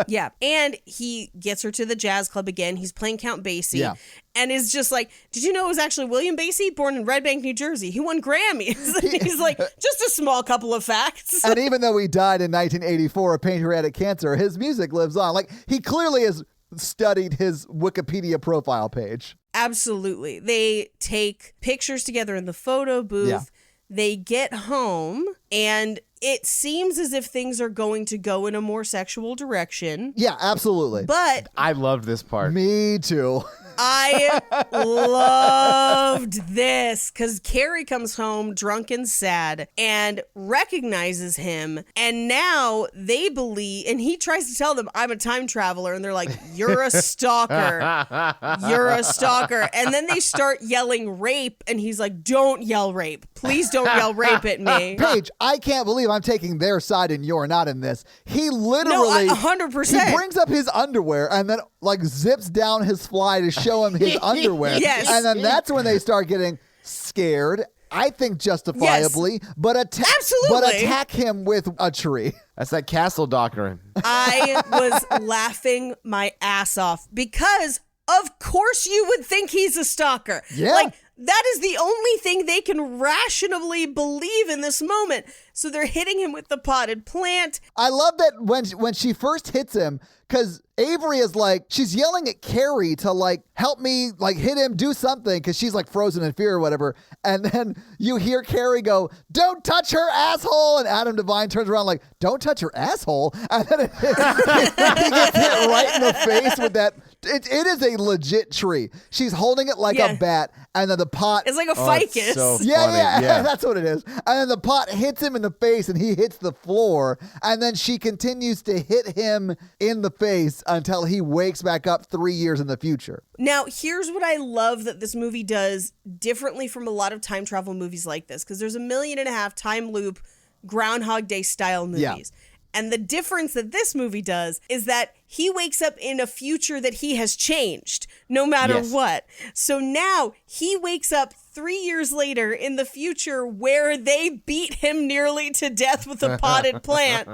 Yeah. And he gets her to the jazz club again. He's playing Count Basie. Yeah. And is just like, did you know it was actually William Basie, born in Red Bank, New Jersey? He won Grammys. He's like, just a small couple of facts. And even though he died in 1984 of pancreatic cancer, his music lives on. Like, he clearly has studied his Wikipedia profile page. Absolutely. They take pictures together in the photo booth. Yeah. They get home, and it seems as if things are going to go in a more sexual direction. Yeah, absolutely. But I loved this part. Me too. I loved this because Carrie comes home drunk and sad and recognizes him. And now they believe, and he tries to tell them, I'm a time traveler. And they're like, you're a stalker. You're a stalker. And then they start yelling rape. And he's like, don't yell rape. Please don't yell rape at me. Paige, I can't believe I'm taking their side and you're not in this. He literally, 100%. He brings up his underwear and then like zips down his fly to show him his underwear. Yes. And then that's when they start getting scared. I think justifiably, but attack him with a tree. That's that castle doctrine. I was laughing my ass off because of course you would think he's a stalker. Yeah. Like, that is the only thing they can rationally believe in this moment. So they're hitting him with the potted plant. I love that when she first hits him, because Avery is like, she's yelling at Carrie to like, help me, like hit him, do something, because she's like frozen in fear or whatever. And then you hear Carrie go, don't touch her asshole. And Adam Devine turns around like, don't touch her asshole. And then he gets hit right in the face with that. It is a legit tree. She's holding it like a bat, and then the pot. It's like a ficus. So Yeah, that's what it is. And then the pot hits him in the face, and he hits the floor. And then she continues to hit him in the face until he wakes back up 3 years in the future. Now, here's what I love that this movie does differently from a lot of time travel movies like this, because there's 1.5 million time loop Groundhog Day style movies. Yeah. And the difference that this movie does is that he wakes up in a future that he has changed, no matter what. So now he wakes up 3 years later in the future where they beat him nearly to death with a potted plant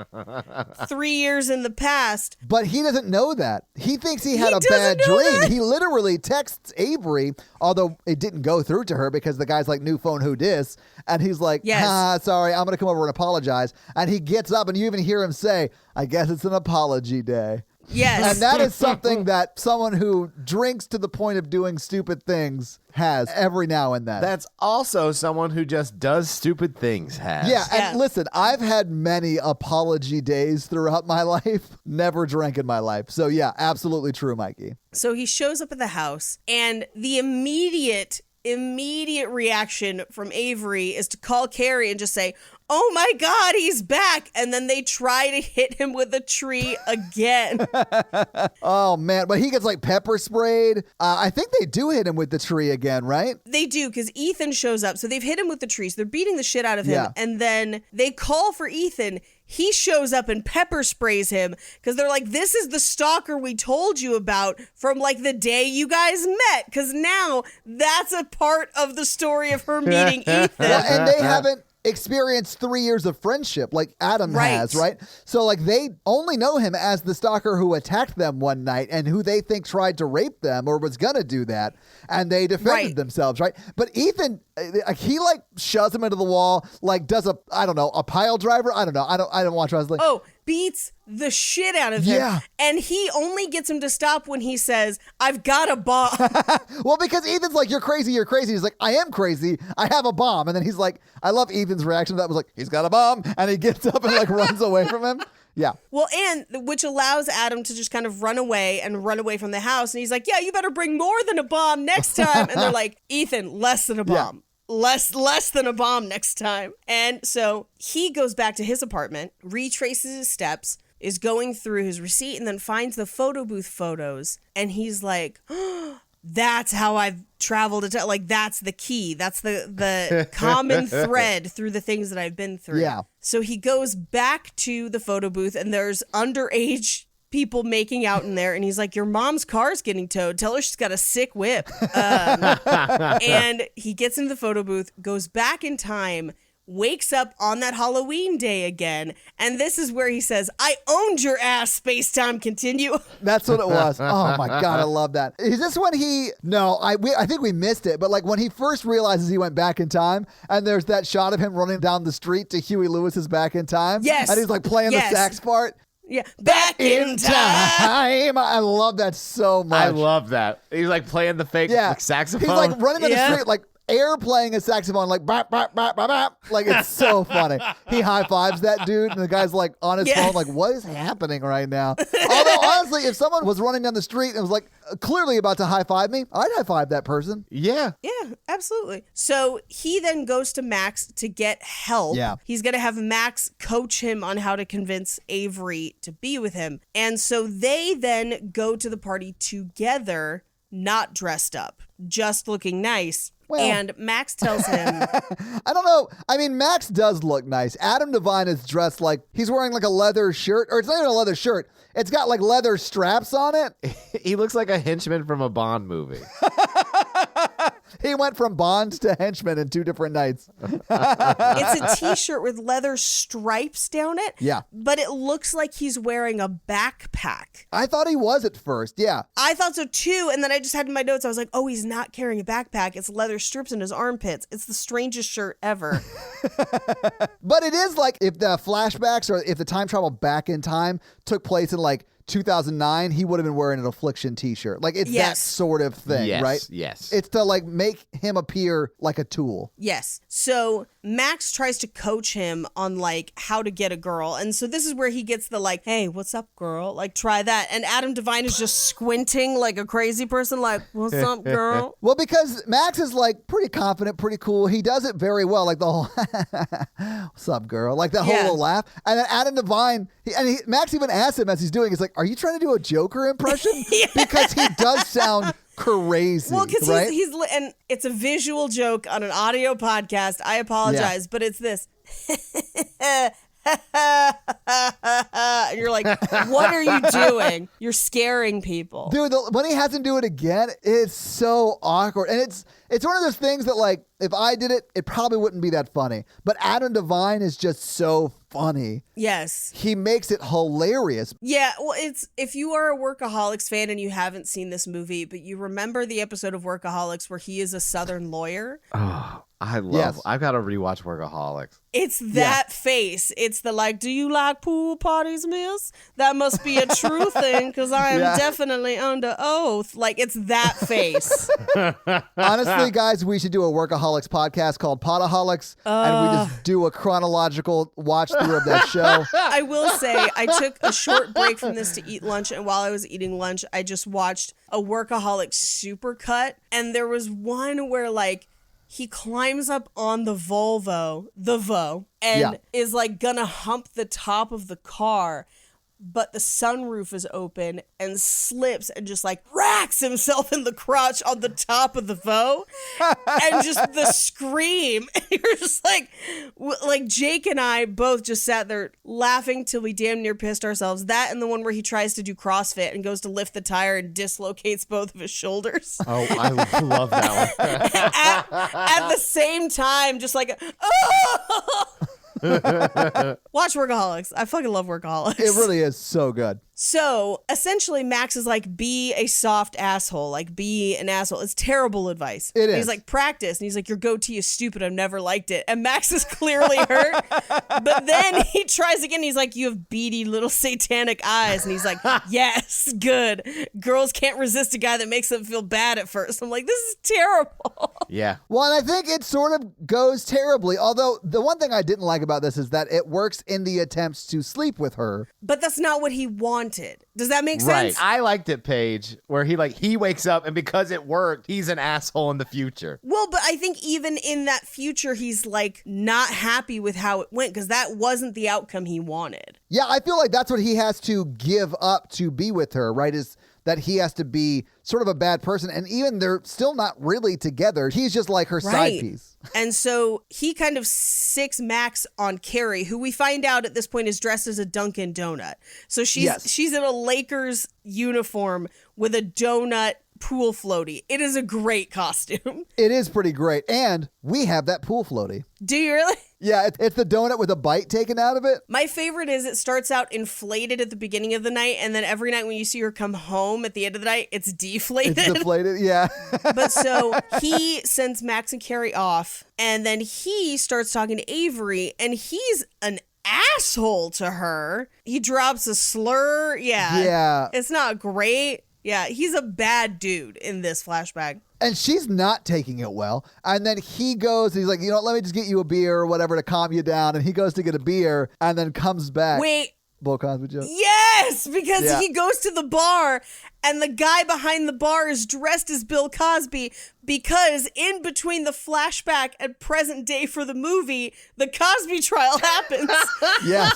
3 years in the past. But he doesn't know that. He thinks he had a bad dream. That. He literally texts Avery, although it didn't go through to her because the guy's like, new phone, who dis? And he's like, sorry, I'm going to come over and apologize. And he gets up and you even hear him say, I guess it's an apology day. Yes. And that is something that someone who drinks to the point of doing stupid things has every now and then. That's also someone who just does stupid things has. Yeah, and listen, I've had many apology days throughout my life. Never drank in my life. So yeah, absolutely true, Mikey. So he shows up at the house, and the immediate reaction from Avery is to call Carrie and just say, oh my God, he's back. And then they try to hit him with a tree again. Oh man, but he gets like pepper sprayed. I think they do hit him with the tree again, right? They do, because Ethan shows up. So they've hit him with the tree. So they're beating the shit out of him. Yeah. And then they call for Ethan. he shows up and pepper sprays him because they're like, this is the stalker we told you about from like the day you guys met, because now that's a part of the story of her meeting Ethan. Well, and they haven't experienced 3 years of friendship like Adam has, right? So like they only know him as the stalker who attacked them one night and who they think tried to rape them or was gonna do that, and they defended themselves, right? But Ethan, he like shoves him into the wall, like does a pile driver. I don't know. I don't watch wrestling. Oh, beats the shit out of him. Yeah. And he only gets him to stop when he says, I've got a bomb. Well, because Ethan's like, you're crazy. He's like, I am crazy. I have a bomb. And then he's like, I love Ethan's reaction to that was like, he's got a bomb. And he gets up and like runs away from him. Yeah. Well, and which allows Adam to just kind of run away from the house. And he's like, yeah, you better bring more than a bomb next time. And they're like, Ethan, less than a bomb. Less than a bomb next time. And so he goes back to his apartment, retraces his steps, is going through his receipt, and then finds the photo booth photos. And he's like, oh, that's how I've traveled. Like, that's the key. That's the common thread through the things that I've been through. Yeah. So he goes back to the photo booth, and there's underage people making out in there, and he's like, your mom's car's getting towed, tell her she's got a sick whip. And he gets into the photo booth, goes back in time, wakes up on that Halloween day again, and this is where he says, I owned your ass, space-time continue. That's what it was. Oh my God, I love that. Is this when I think we missed it, but like when he first realizes he went back in time, and there's that shot of him running down the street to Huey Lewis's Back in Time? Yes. And he's like playing the sax part. Yeah, back in time. I love that so much. I love that. He's like playing the fake like, saxophone. He's like running down the street like air playing a saxophone, like bap, bap, bap, bap, bap. Like it's so funny. He high fives that dude, and the guy's like on his phone, like, what is happening right now? Although honestly, if someone was running down the street and was like clearly about to high five me, I'd high five that person. Yeah. Yeah, absolutely. So he then goes to Max to get help. Yeah. He's going to have Max coach him on how to convince Avery to be with him. And so they then go to the party together, not dressed up, just looking nice. Well, and Max tells him, I don't know. I mean, Max does look nice. Adam Devine is dressed like he's wearing like a leather shirt, or it's not even a leather shirt. It's got like leather straps on it. He looks like a henchman from a Bond movie. He went from Bond to henchman in 2 different nights. it's a t-shirt with leather stripes down it. Yeah. But it looks like he's wearing a backpack. I thought he was at first. Yeah. I thought so too. And then I just had in my notes, I was like, oh, he's not carrying a backpack. It's leather strips in his armpits. It's the strangest shirt ever. But it is like if the flashbacks or if the time travel back in time took place in like 2009, he would have been wearing an Affliction t-shirt. Like it's that sort of thing, right? Yes. It's to like make him appear like a tool. Yes. So Max tries to coach him on like how to get a girl. And so this is where he gets the like, hey, what's up, girl? Like try that. And Adam Devine is just squinting like a crazy person, like, what's up, girl? Well, because Max is like pretty confident, pretty cool. He does it very well. Like the whole, what's up, girl? Like that whole little laugh. And then Adam Devine, Max even asks him as he's doing, he's like, are you trying to do a Joker impression? Because he does sound crazy. Well, because he's and it's a visual joke on an audio podcast. I apologize, but it's this. And you're like, what are you doing? You're scaring people. Dude, when he has him do it again, it's so awkward. And it's one of those things that like, if I did it, it probably wouldn't be that funny. But Adam Devine is just so funny. Yes. He makes it hilarious. Yeah, well, it's if you are a Workaholics fan and you haven't seen this movie, but you remember the episode of Workaholics where he is a Southern lawyer. Oh, I've got to rewatch Workaholics. It's that face. It's the like, do you like pool parties, miss? That must be a true thing because I am definitely under oath. Like, it's that face. Honestly, guys, we should do a Workaholics podcast called Potaholics, and we just do a chronological watch through of that show. I will say, I took a short break from this to eat lunch, and while I was eating lunch, I just watched a Workaholics supercut, and there was one where, like, he climbs up on the Volvo, and is like gonna hump the top of the car, but the sunroof is open and slips and just like racks himself in the crotch on the top of the Vo. And just the scream. And you're just like Jake and I both just sat there laughing till we damn near pissed ourselves. That and the one where he tries to do CrossFit and goes to lift the tire and dislocates both of his shoulders. Oh, I love that one. At the same time, just like, oh! Watch Workaholics. I fucking love Workaholics. It really is so good. So essentially, Max is like, be a soft asshole, like be an asshole. It's terrible advice. It And is. he's like, practice. And he's like, your goatee is stupid. I've never liked it. And Max is clearly hurt. But then he tries again. He's like, you have beady little satanic eyes. And he's like, yes, good. Girls can't resist a guy that makes them feel bad at first. I'm like, this is terrible. Yeah. Well, and I think it sort of goes terribly. Although the one thing I didn't like about this is that it works in the attempts to sleep with her. But that's not what he wanted. Does that make Right. sense? I liked it, Paige, where he wakes up and because it worked, he's an asshole in the future. Well, but I think even in that future, he's like not happy with how it went because that wasn't the outcome he wanted. Yeah, I feel like that's what he has to give up to be with her, right? Is that he has to be sort of a bad person. And even they're still not really together. He's just like her side piece. And so he kind of sicks Max on Carrie, who we find out at this point is dressed as a Dunkin' Donut. So she's in a Lakers uniform with a donut pool floaty. It is a great costume. It is pretty great. And we have that pool floaty. Do you really? Yeah, it's the donut with a bite taken out of it. My favorite is it starts out inflated at the beginning of the night, and then every night when you see her come home at the end of the night, it's deflated. It's deflated, yeah. But so he sends Max and Carrie off, and then he starts talking to Avery, and he's an asshole to her. He drops a slur. Yeah. It's not great. Yeah, he's a bad dude in this flashback. And she's not taking it well. And then he goes, he's like, let me just get you a beer or whatever to calm you down. And he goes to get a beer and then comes back. Wait. Bill Cosby joke. Yes, because he goes to the bar and the guy behind the bar is dressed as Bill Cosby because in between the flashback and present day for the movie, the Cosby trial happens. Yes.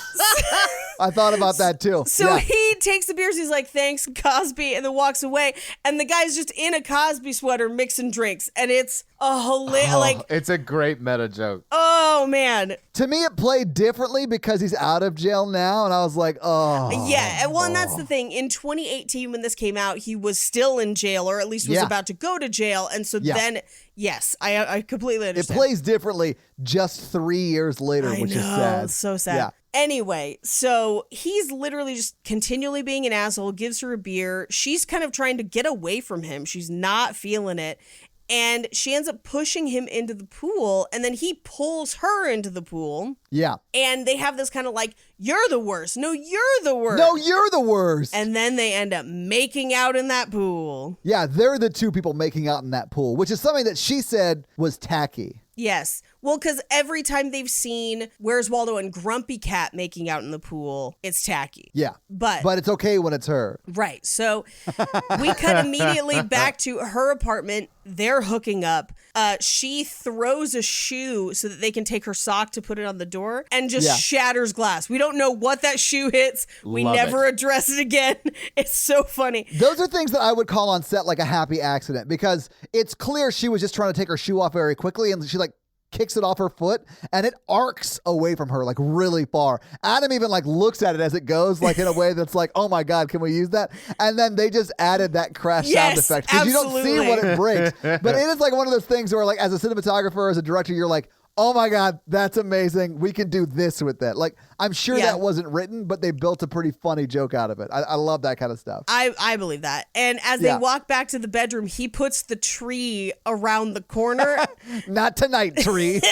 I thought about that too. So he takes the beers, he's like, thanks, Cosby, and then walks away. And the guy's just in a Cosby sweater mixing drinks. And it's a hilarious, it's a great meta joke. oh man. To me, it played differently because he's out of jail now. And I was like, oh. Yeah, well, and that's the thing. In 2018, when this came out, he was still in jail, or at least was about to go to jail. And so then, yes, I completely It understand. plays differently just 3 years later, which is sad. It's so sad. Yeah. Anyway, so he's literally just continually being an asshole, gives her a beer. She's kind of trying to get away from him. She's not feeling it. And she ends up pushing him into the pool, and then he pulls her into the pool. Yeah. And they have this kind of like, you're the worst. No, you're the worst. No, you're the worst. And then they end up making out in that pool. Yeah, they're the two people making out in that pool, which is something that she said was tacky. Yes. Well, because every time they've seen Where's Waldo and Grumpy Cat making out in the pool, it's tacky. Yeah. But it's okay when it's her. Right. So we cut immediately back to her apartment. They're hooking up. She throws a shoe so that they can take her sock to put it on the door and just shatters glass. We don't know what that shoe hits. We Love never it. address it again. It's so funny. Those are things that I would call on set like a happy accident because it's clear she was just trying to take her shoe off very quickly and she like kicks it off her foot and it arcs away from her like really far. Adam even like looks at it as it goes like in a way that's like, oh my God, can we use that? And then they just added that crash sound effect because you don't see what it breaks. But it is like one of those things where like as a cinematographer, as a director, you're like, oh my God, that's amazing. We can do this with that. Like, I'm sure that wasn't written, but they built a pretty funny joke out of it. I love that kind of stuff. I believe that. And as they walk back to the bedroom, he puts the tree around the corner. Not tonight, tree.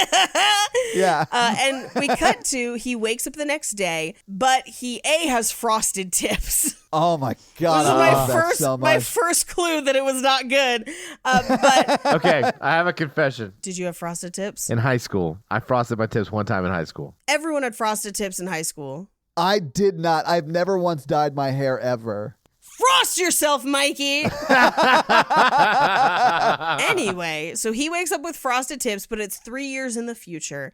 Yeah. And we cut to he wakes up the next day, but he has frosted tips. Oh my God. This is I love that so my much. first clue that it was not good. But Okay, I have a confession. did you have frosted tips? In high school, I frosted my tips one time in high school. Everyone had frosted tips in high school. I did not. I've never once dyed my hair ever. Frost yourself, Mikey. Anyway, so he wakes up with frosted tips, but it's 3 years in the future.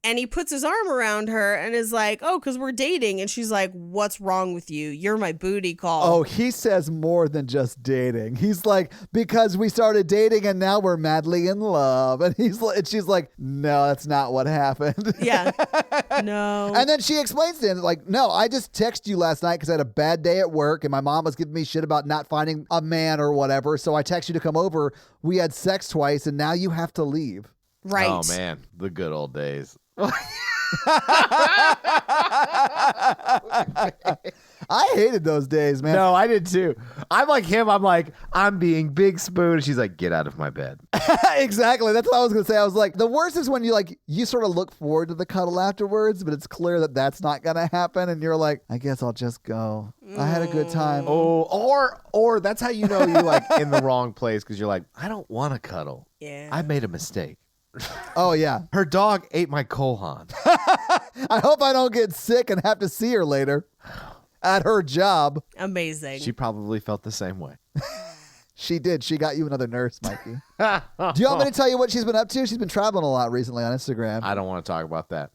And he puts his arm around her and is like, oh, because we're dating. And she's like, what's wrong with you? You're my booty call. Oh, he says more than just dating. He's like, because we started dating and now we're madly in love. And she's like, no, that's not what happened. Yeah. No. And then she explains to him, like, no, I just texted you last night because I had a bad day at work and my mom was giving me shit about not finding a man or whatever. So I texted you to come over. We had sex twice and now you have to leave. Right. Oh, man. The good old days. I hated those days, man. No, I did too. I'm like him. I'm like, I'm being big spoon. And she's like, get out of my bed. Exactly. That's what I was going to say. I was like, the worst is when you sort of look forward to the cuddle afterwards, but it's clear that that's not going to happen. And you're like, I guess I'll just go. I had a good time. Oh, or that's how you know you're like in the wrong place because you're like, I don't want to cuddle. Yeah. I made a mistake. Oh, yeah. Her dog ate my kohan. I hope I don't get sick and have to see her later at her job. Amazing. She probably felt the same way. She did. She got you another nurse, Mikey. Do you want me to tell you what she's been up to? She's been traveling a lot recently on Instagram. I don't want to talk about that.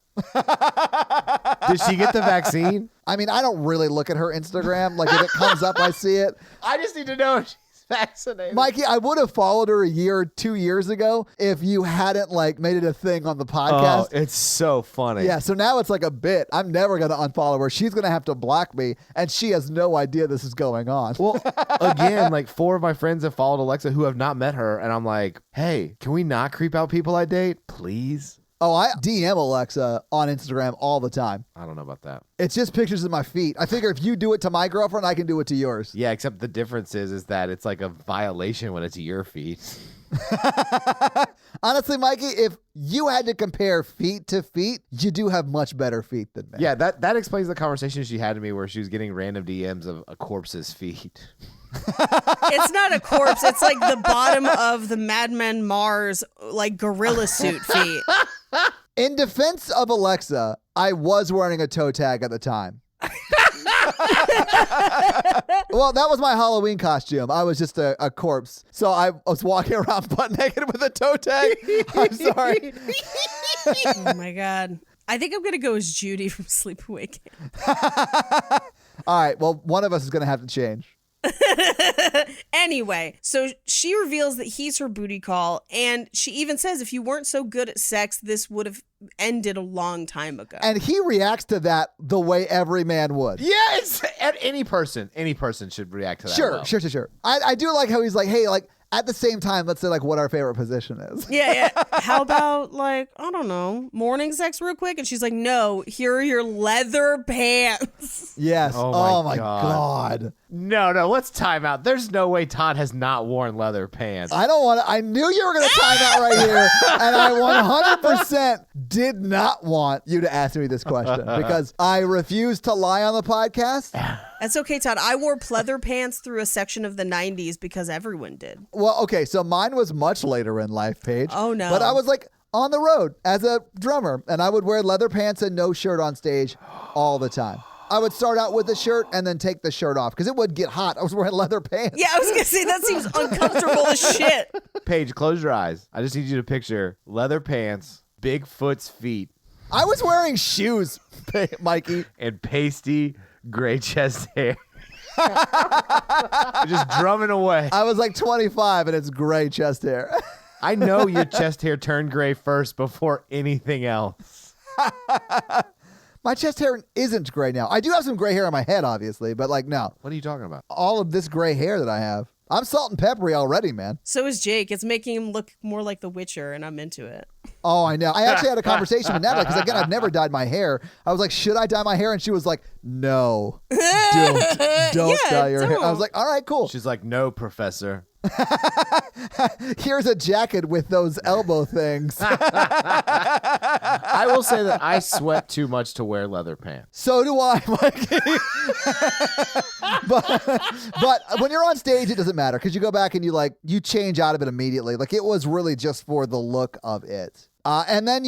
Did she get the vaccine? I mean, I don't really look at her Instagram. Like, if it comes up, I see it. I just need to know if she's vaccinated. Mikey, I would have followed her a year or 2 years ago if you hadn't, like, made it a thing on the podcast. Oh, it's so funny. Yeah, so now it's like a bit. I'm never going to unfollow her. She's going to have to block me, and she has no idea this is going on. Well, again, like 4 of my friends have followed Alexa who have not met her, and I'm like, hey, can we not creep out people I date, please? Oh, I DM Alexa on Instagram all the time. I don't know about that. It's just pictures of my feet. I figure if you do it to my girlfriend, I can do it to yours. Yeah, except the difference is that it's like a violation when it's your feet. Honestly, Mikey, if you had to compare feet to feet, you do have much better feet than me. Yeah, that explains the conversation she had to me where she was getting random DMs of a corpse's feet. It's not a corpse. It's like the bottom of the Mad Men Mars, like gorilla suit feet. In defense of Alexa, I was wearing a toe tag at the time. Well, that was my Halloween costume. I was just a corpse. So I was walking around butt naked with a toe tag. I'm sorry. Oh my God. I think I'm going to go as Judy from Sleepaway Camp. All right. Well, one of us is going to have to change. Anyway, so she reveals that he's her booty call, and she even says if you weren't so good at sex, this would have ended a long time ago. And he reacts to that the way every man would. Yes, any person should react to that. Sure. I do like how he's like, hey, like, at the same time, let's say like what our favorite position is. Yeah. How about like, I don't know, morning sex real quick? And she's like, no, here are your leather pants. Yes. Oh my God. No, let's time out. There's no way Todd has not worn leather pants. I don't want to. I knew you were going to time out right here. And I 100% did not want you to ask me this question because I refuse to lie on the podcast. That's okay, Todd. I wore pleather pants through a section of the 90s because everyone did. Well, okay. So mine was much later in life, Paige. Oh, no. But I was like on the road as a drummer and I would wear leather pants and no shirt on stage all the time. I would start out with a shirt and then take the shirt off because it would get hot. I was wearing leather pants. Yeah, I was going to say, that seems uncomfortable as shit. Paige, close your eyes. I just need you to picture leather pants, Bigfoot's feet, I was wearing shoes, Mikey. and pasty gray chest hair. Just drumming away. I was like 25 and it's gray chest hair. I know your chest hair turned gray first before anything else. My chest hair isn't gray now. I do have some gray hair on my head, obviously, but like, no. What are you talking about? All of this gray hair that I have. I'm salt and peppery already, man. So is Jake. It's making him look more like The Witcher, and I'm into it. Oh, I know. I actually had a conversation with Natalie because, again, I've never dyed my hair. I was like, should I dye my hair? And she was like, no, don't dye your hair. I was like, all right, cool. She's like, no, professor. Here's a jacket with those elbow things. I will say that I sweat too much to wear leather pants. So do I, Mikey. but when you're on stage, it doesn't matter because you go back and you change out of it immediately. Like, it was really just for the look of it. And then,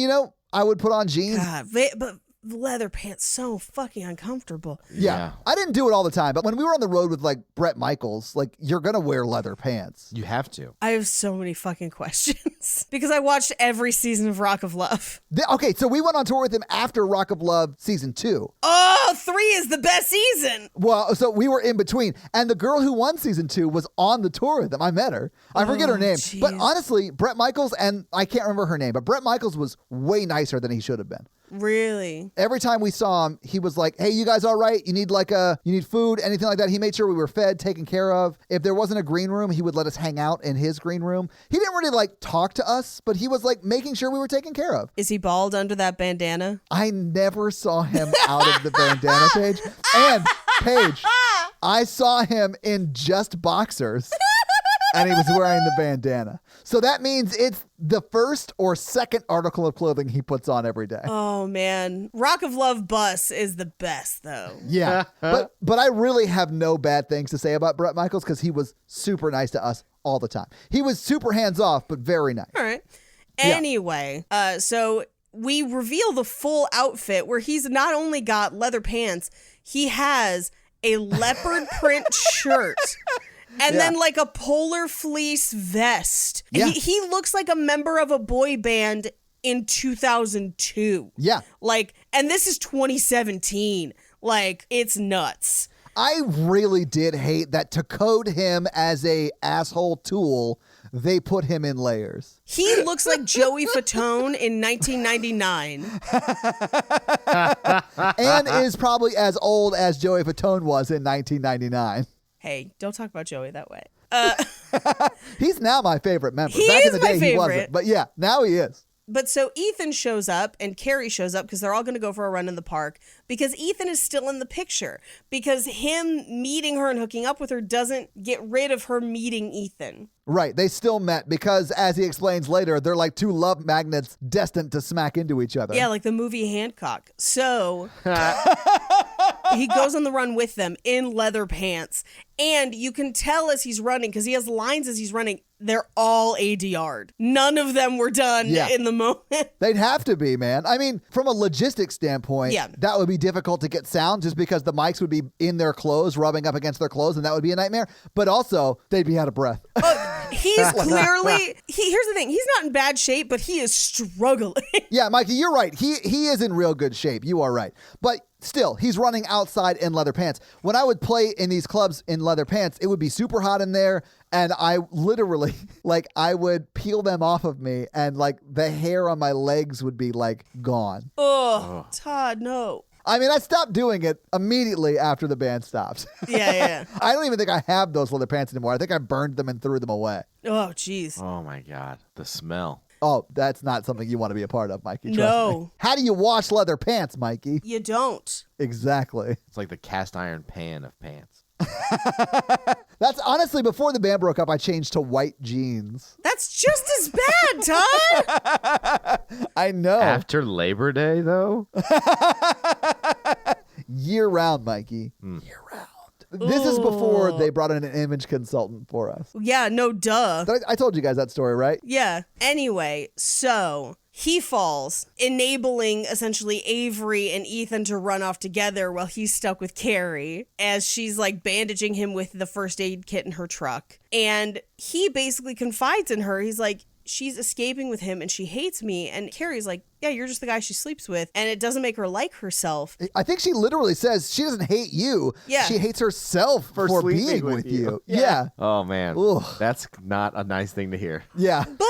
I would put on jeans. God, but leather pants so fucking uncomfortable. Yeah. I didn't do it all the time, but when we were on the road with like Bret Michaels, like you're going to wear leather pants. You have to. I have so many fucking questions because I watched every season of Rock of Love. Okay, so we went on tour with him after Rock of Love season 2. Oh, 3 is the best season. Well, so we were in between. And the girl who won season 2 was on the tour with him. I met her. I forget her name. Geez. But honestly, Bret Michaels, and I can't remember her name, but Bret Michaels was way nicer than he should have been. Really? Every time we saw him, he was like, hey, you guys all right? You need you need food, anything like that. He made sure we were fed, taken care of. If there wasn't a green room, he would let us hang out in his green room. He didn't really like talk to us, but he was like making sure we were taken care of. Is he bald under that bandana? I never saw him out of the bandana, Paige. And Paige, I saw him in just boxers. And he was wearing the bandana. So that means it's the first or second article of clothing he puts on every day. Oh, man. Rock of Love bus is the best, though. Yeah. but I really have no bad things to say about Bret Michaels because he was super nice to us all the time. He was super hands-off, but very nice. All right. Anyway, so we reveal the full outfit where he's not only got leather pants, he has a leopard print shirt. And then like a polar fleece vest. Yeah. He looks like a member of a boy band in 2002. Yeah. Like, and this is 2017. Like, it's nuts. I really did hate that to code him as a asshole tool, they put him in layers. He looks like Joey Fatone in 1999. And is probably as old as Joey Fatone was in 1999. Hey, don't talk about Joey that way. He's now my favorite member. He Back is in the my day, he favorite. wasn't. But yeah, now he is. But so Ethan shows up and Carrie shows up because they're all going to go for a run in the park because Ethan is still in the picture because him meeting her and hooking up with her doesn't get rid of her meeting Ethan. Right. They still met because, as he explains later, they're like two love magnets destined to smack into each other. Yeah, like the movie Hancock. So he goes on the run with them in leather pants. And you can tell as he's running, because he has lines as he's running, they're all ADR'd. None of them were done in the moment. They'd have to be, man. I mean, from a logistics standpoint, that would be difficult to get sound just because the mics would be in their clothes, rubbing up against their clothes, and that would be a nightmare. But also, they'd be out of breath. He's clearly, here's the thing, he's not in bad shape, but he is struggling. Yeah, Mikey, you're right. He is in real good shape. You are right. But still, he's running outside in leather pants. When I would play in these clubs in leather pants, it would be super hot in there. And I literally, like, I would peel them off of me and, like, the hair on my legs would be, like, gone. Oh, Todd, no. I mean, I stopped doing it immediately after the band stopped. Yeah. I don't even think I have those leather pants anymore. I think I burned them and threw them away. Oh, jeez. Oh, my God. The smell. Oh, that's not something you want to be a part of, Mikey. Trust No. me. How do you wash leather pants, Mikey? You don't. Exactly. It's like the cast iron pan of pants. That's honestly, before the band broke up, I changed to white jeans. That's just as bad, Todd. I know. After Labor Day, though? Year round, Mikey. Year round. This is before they brought in an image consultant for us. Yeah, no duh. I told you guys that story, right? Yeah. Anyway, so he falls, enabling essentially Avery and Ethan to run off together while he's stuck with Carrie as she's like bandaging him with the first aid kit in her truck. And he basically confides in her. He's like, she's escaping with him and she hates me. And Carrie's like, yeah, you're just the guy she sleeps with. And it doesn't make her like herself. I think she literally says she doesn't hate you. Yeah. She hates herself for being with you. Yeah. Oh, man. Ugh. That's not a nice thing to hear. Yeah. But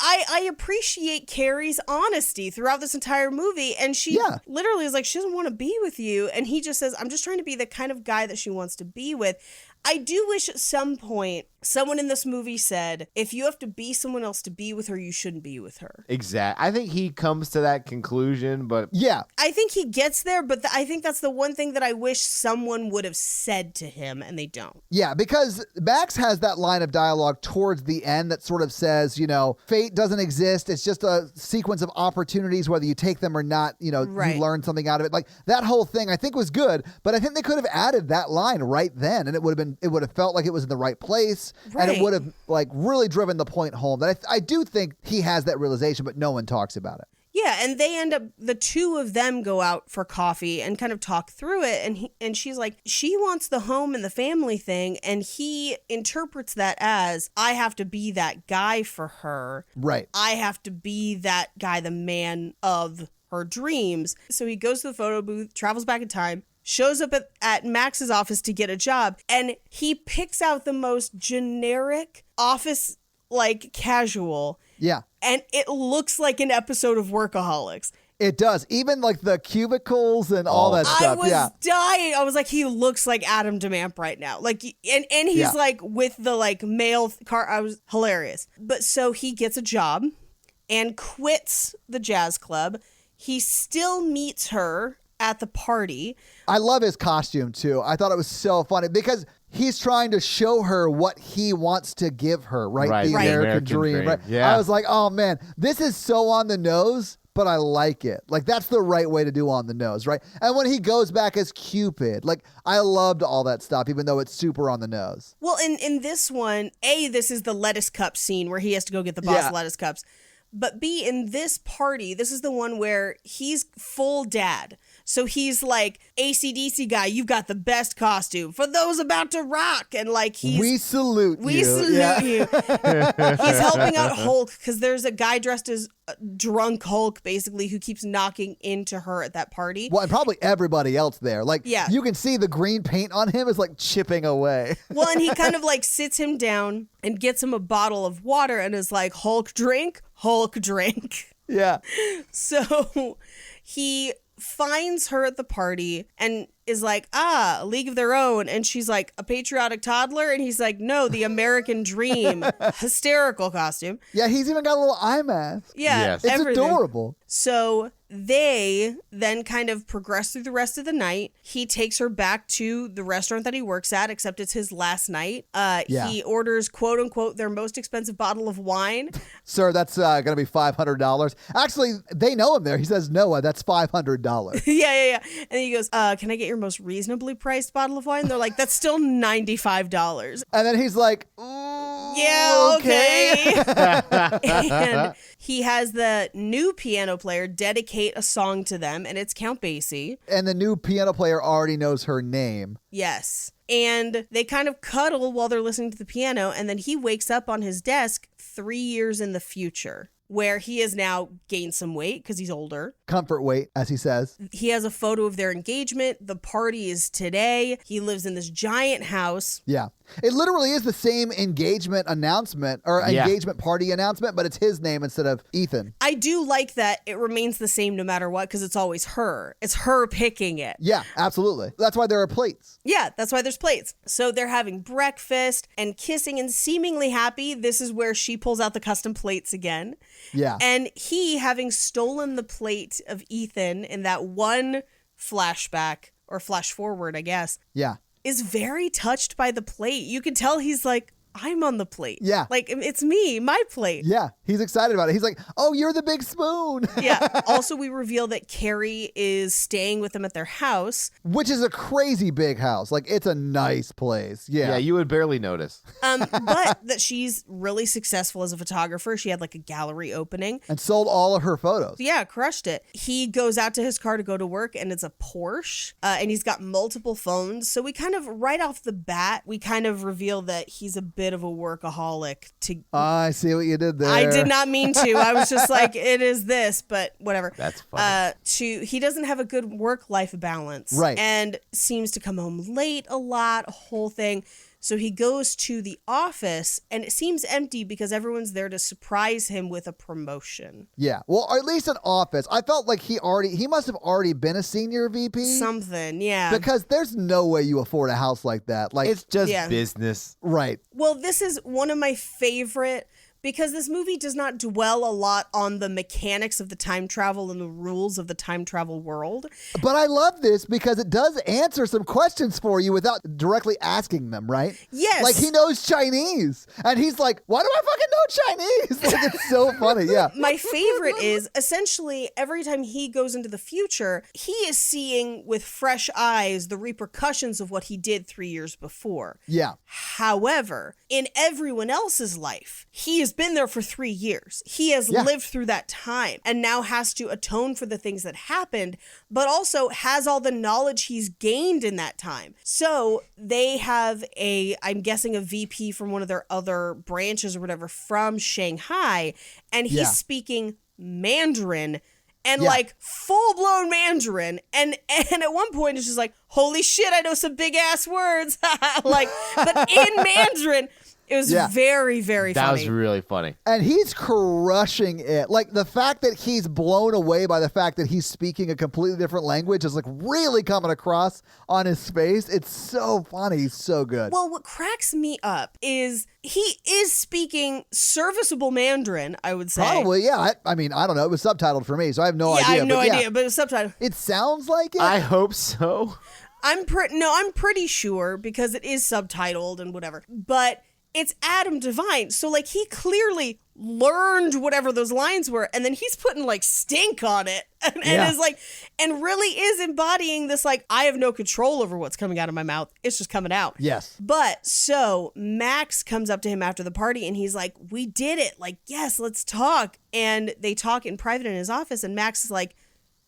I appreciate Carrie's honesty throughout this entire movie. And she literally is like, she doesn't want to be with you. And he just says, I'm just trying to be the kind of guy that she wants to be with. I do wish at some point someone in this movie said, if you have to be someone else to be with her, you shouldn't be with her. Exactly. I think he comes to that conclusion, but... Yeah. I think he gets there, but I think that's the one thing that I wish someone would have said to him, and they don't. Yeah, because Max has that line of dialogue towards the end that sort of says, you know, fate doesn't exist. It's just a sequence of opportunities, whether you take them or not, you know, you learn something out of it. Like, that whole thing I think was good, but I think they could have added that line right then, and it would have felt like it was in the right place, and it would have, like, really driven the point home. That I do think he has that realization, but no one talks about it. Yeah, and they end up, the two of them go out for coffee and kind of talk through it. And she's like, she wants the home and the family thing. And he interprets that as, I have to be that guy for her. Right. I have to be that guy, the man of her dreams. So he goes to the photo booth, travels back in time, shows up at Max's office to get a job, and he picks out the most generic office, like, casual. Yeah. And it looks like an episode of Workaholics. It does. Even like the cubicles and all that stuff. I was yeah. dying. I was like, he looks like Adam DeMamp right now. Like, and he's Yeah. like with the like male car. I was hilarious. But so he gets a job and quits the jazz club. He still meets her at the party. I love his costume too. I thought it was so funny because he's trying to show her what he wants to give her, right? Right. The Right. American dream. Right? Yeah. I was like, oh man, this is so on the nose, but I like it. Like, that's the right way to do on the nose, right? And when he goes back as Cupid, like, I loved all that stuff, even though it's super on the nose. Well, in this one, this is the lettuce cup scene where he has to go get the boss Yeah. lettuce cups. But B, in this party, this is the one where he's full dad. So he's like, AC/DC guy, you've got the best costume for those about to rock. And like, We salute we you. salute Yeah. you. He's helping out Hulk because there's a guy dressed as drunk Hulk, basically, who keeps knocking into her at that party. Well, and probably everybody else there. Like, Yeah. you can see the green paint on him is like chipping away. Well, and he kind of like sits him down and gets him a bottle of water and is like, Hulk drink, Hulk drink. Yeah. So he finds her at the party and is like, a League of Their Own. And she's like, a patriotic toddler? And he's like, no, the American dream. Hysterical costume. Yeah, he's even got a little eye mask. Yeah, Yes. It's everything. adorable. So they then kind of progress through the rest of the night. He takes her back to the restaurant that he works at, except it's his last night. Yeah. He orders, quote unquote, their most expensive bottle of wine. Sir, that's going to be $500. Actually, they know him there. He says, Noah, that's $500. Yeah. And he goes, can I get your most reasonably priced bottle of wine? They're like, that's still $95. And then he's like, ooh, Yeah, okay. And he has the new piano player dedicate a song to them, and it's Count Basie. And the new piano player already knows her name. Yes. And they kind of cuddle while they're listening to the piano, and then he wakes up on his desk 3 years in the future, where he has now gained some weight because he's older. Comfort weight, as he says. He has a photo of their engagement. The party is today. He lives in this giant house. Yeah. It literally is the same engagement announcement or Yeah. engagement party announcement, but it's his name instead of Ethan. I do like that it remains the same no matter what because it's always her. It's her picking it. Yeah, absolutely. That's why there are plates. Yeah, that's why there's plates. So they're having breakfast and kissing and seemingly happy. This is where she pulls out the custom plates again. Yeah. And he, having stolen the plate of Ethan in that one flashback or flash forward, I guess, Yeah. is very touched by the plate. You can tell he's like, I'm on the plate. Yeah. Like, it's me, my plate. Yeah. He's excited about it. He's like, oh, you're the big spoon. Yeah. Also, we reveal that Carrie is staying with them at their house. Which is a crazy big house. Like, it's a nice place. Yeah, Yeah. you would barely notice. But that she's really successful as a photographer. She had like a gallery opening. And sold all of her photos. Yeah, crushed it. He goes out to his car to go to work, and it's a Porsche, and he's got multiple phones. So we kind of, right off the bat, we kind of reveal that he's a bit of a workaholic. I see what you did there. I did not mean to. I was just like, it is this, but whatever. That's funny. He doesn't have a good work-life balance. Right. And seems to come home late a lot, a whole thing. So he goes to the office, and it seems empty because everyone's there to surprise him with a promotion. Yeah. Well, or at least an office. I felt like he must have already been a senior VP. Something, yeah. Because there's no way you afford a house like that. Like, It's just Yeah. business. right. Well, this is one of my favorite because this movie does not dwell a lot on the mechanics of the time travel and the rules of the time travel world. But I love this because it does answer some questions for you without directly asking them, right? Yes. Like, he knows Chinese. And he's like, why do I fucking know Chinese? Like, it's so funny. Yeah. My favorite is essentially every time he goes into the future, he is seeing with fresh eyes the repercussions of what he did 3 years before. Yeah. However, in everyone else's life, he is has been there for 3 years. He has lived through that time and now has to atone for the things that happened, but also has all the knowledge he's gained in that time. So they have I'm guessing a VP from one of their other branches or whatever from Shanghai, and he's speaking Mandarin and like full-blown Mandarin, and at one point it's just like, holy shit, I know some big ass words. Like, but in Mandarin. It was very, very funny. That was really funny. And he's crushing it. Like, the fact that he's blown away by the fact that he's speaking a completely different language is like really coming across on his face. It's so funny. He's so good. Well, what cracks me up is he is speaking serviceable Mandarin, I would say. Probably, yeah. I mean, I don't know. It was subtitled for me, so I have no idea. I have no idea, but it's subtitled. It sounds like it. I hope so. I'm pretty sure because it is subtitled and whatever. But it's Adam Devine. So, like, he clearly learned whatever those lines were, and then he's putting, like, stink on it. And is like, and really is embodying this, like, I have no control over what's coming out of my mouth. It's just coming out. Yes. But so Max comes up to him after the party, and he's like, we did it. Like, yes, let's talk. And they talk in private in his office, and Max is like,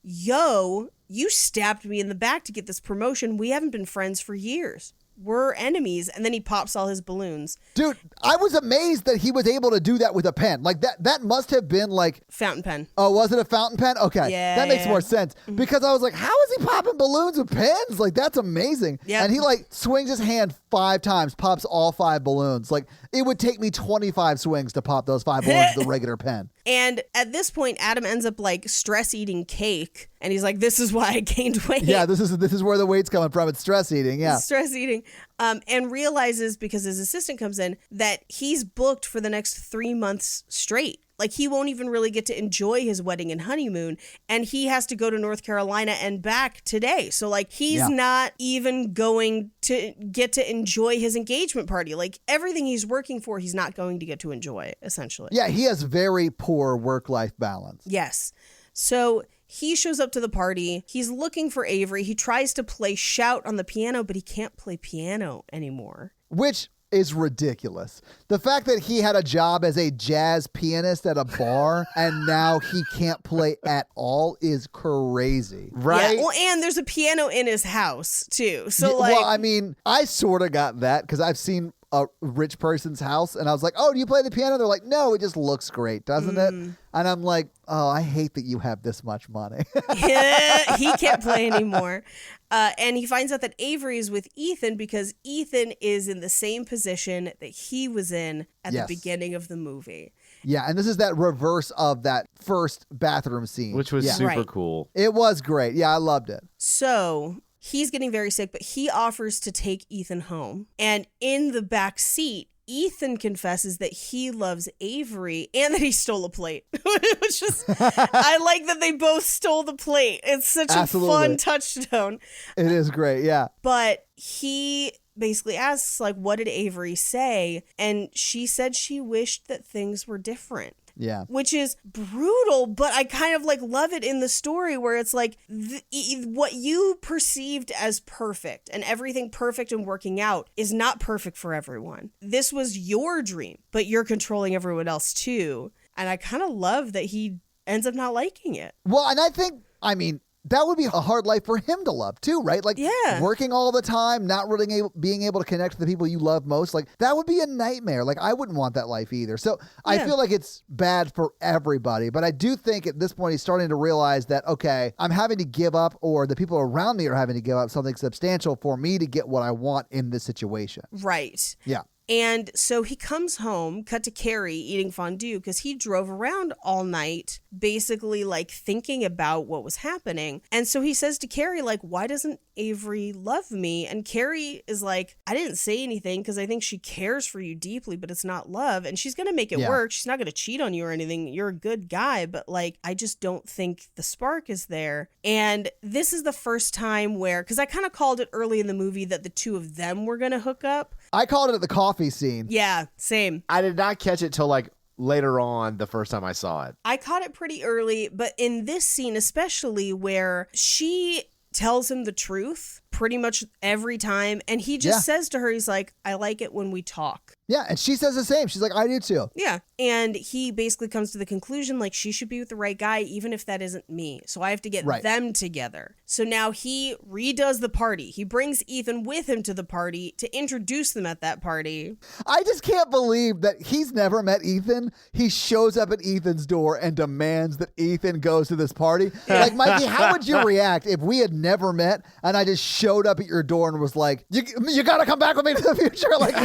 yo, you stabbed me in the back to get this promotion. We haven't been friends for years. We're enemies. And then he pops all his balloons. Dude, I was amazed that he was able to do that with a pen. Like, that must have been like... Fountain pen. Oh, was it a fountain pen? Okay. Yeah, that makes more sense. Because I was like, how is he popping balloons with pens? Like, that's amazing. Yep. And he, like, swings his hand 5 times, pops all 5 balloons. Like, it would take me 25 swings to pop those 5 balloons with a regular pen. And at this point, Adam ends up, like, stress eating cake. And he's like, this is why I gained weight. Yeah, this is where the weight's coming from. It's stress eating, yeah. Stress eating. And realizes, because his assistant comes in, that he's booked for the next 3 months straight. Like, he won't even really get to enjoy his wedding and honeymoon. And he has to go to North Carolina and back today. So, like, he's not even going to get to enjoy his engagement party. Like, everything he's working for, he's not going to get to enjoy, essentially. Yeah, he has very poor work-life balance. Yes. So he shows up to the party. He's looking for Avery. He tries to play Shout on the piano, but he can't play piano anymore. Which is ridiculous. The fact that he had a job as a jazz pianist at a bar and now he can't play at all is crazy. Right? Yeah, well, and there's a piano in his house, too. So, like... Well, I mean, I sort of got that because I've seen a rich person's house and I was like, oh, do you play the piano? They're like, no, it just looks great, doesn't it? And I'm like, oh, I hate that you have this much money. Yeah, he can't play anymore. And he finds out that Avery is with Ethan because Ethan is in the same position that he was in at the beginning of the movie. Yeah, and this is that reverse of that first bathroom scene. Which was super cool. It was great. Yeah, I loved it. So he's getting very sick, but he offers to take Ethan home. And in the back seat, Ethan confesses that he loves Avery and that he stole a plate. Which is, I like that they both stole the plate. It's such a fun touchstone. It is great, yeah. But he basically asks, like, what did Avery say? And she said she wished that things were different. Yeah. Which is brutal, but I kind of, like, love it in the story where it's like what you perceived as perfect and everything perfect and working out is not perfect for everyone. This was your dream, but you're controlling everyone else too. And I kind of love that he ends up not liking it. Well, and I think, I mean, that would be a hard life for him to love too, right? Like working all the time, not really being able to connect to the people you love most. Like that would be a nightmare. Like I wouldn't want that life either. So I feel like it's bad for everybody. But I do think at this point he's starting to realize that, okay, I'm having to give up, or the people around me are having to give up something substantial for me to get what I want in this situation. Right. Yeah. And so he comes home, cut to Carrie eating fondue because he drove around all night, basically like thinking about what was happening. And so he says to Carrie, like, why doesn't Avery love me? And Carrie is like, I didn't say anything because I think she cares for you deeply, but it's not love. And she's going to make it work. She's not going to cheat on you or anything. You're a good guy, but like, I just don't think the spark is there. And this is the first time where, because I kind of called it early in the movie that the two of them were going to hook up. I called it at the coffee scene. Yeah, same. I did not catch it till like later on the first time I saw it. I caught it pretty early, but in this scene especially where she tells him the truth pretty much every time. And he just says to her, he's like, I like it when we talk. Yeah, and she says the same. She's like, I do too. Yeah. And he basically comes to the conclusion, like, she should be with the right guy, even if that isn't me. So I have to get them together. So now he redoes the party. He brings Ethan with him to the party to introduce them at that party. I just can't believe that he's never met Ethan. He shows up at Ethan's door and demands that Ethan goes to this party. Like, Mikey, how would you react if we had never met and I just showed up at your door and was like, you got to come back with me to the future? Like,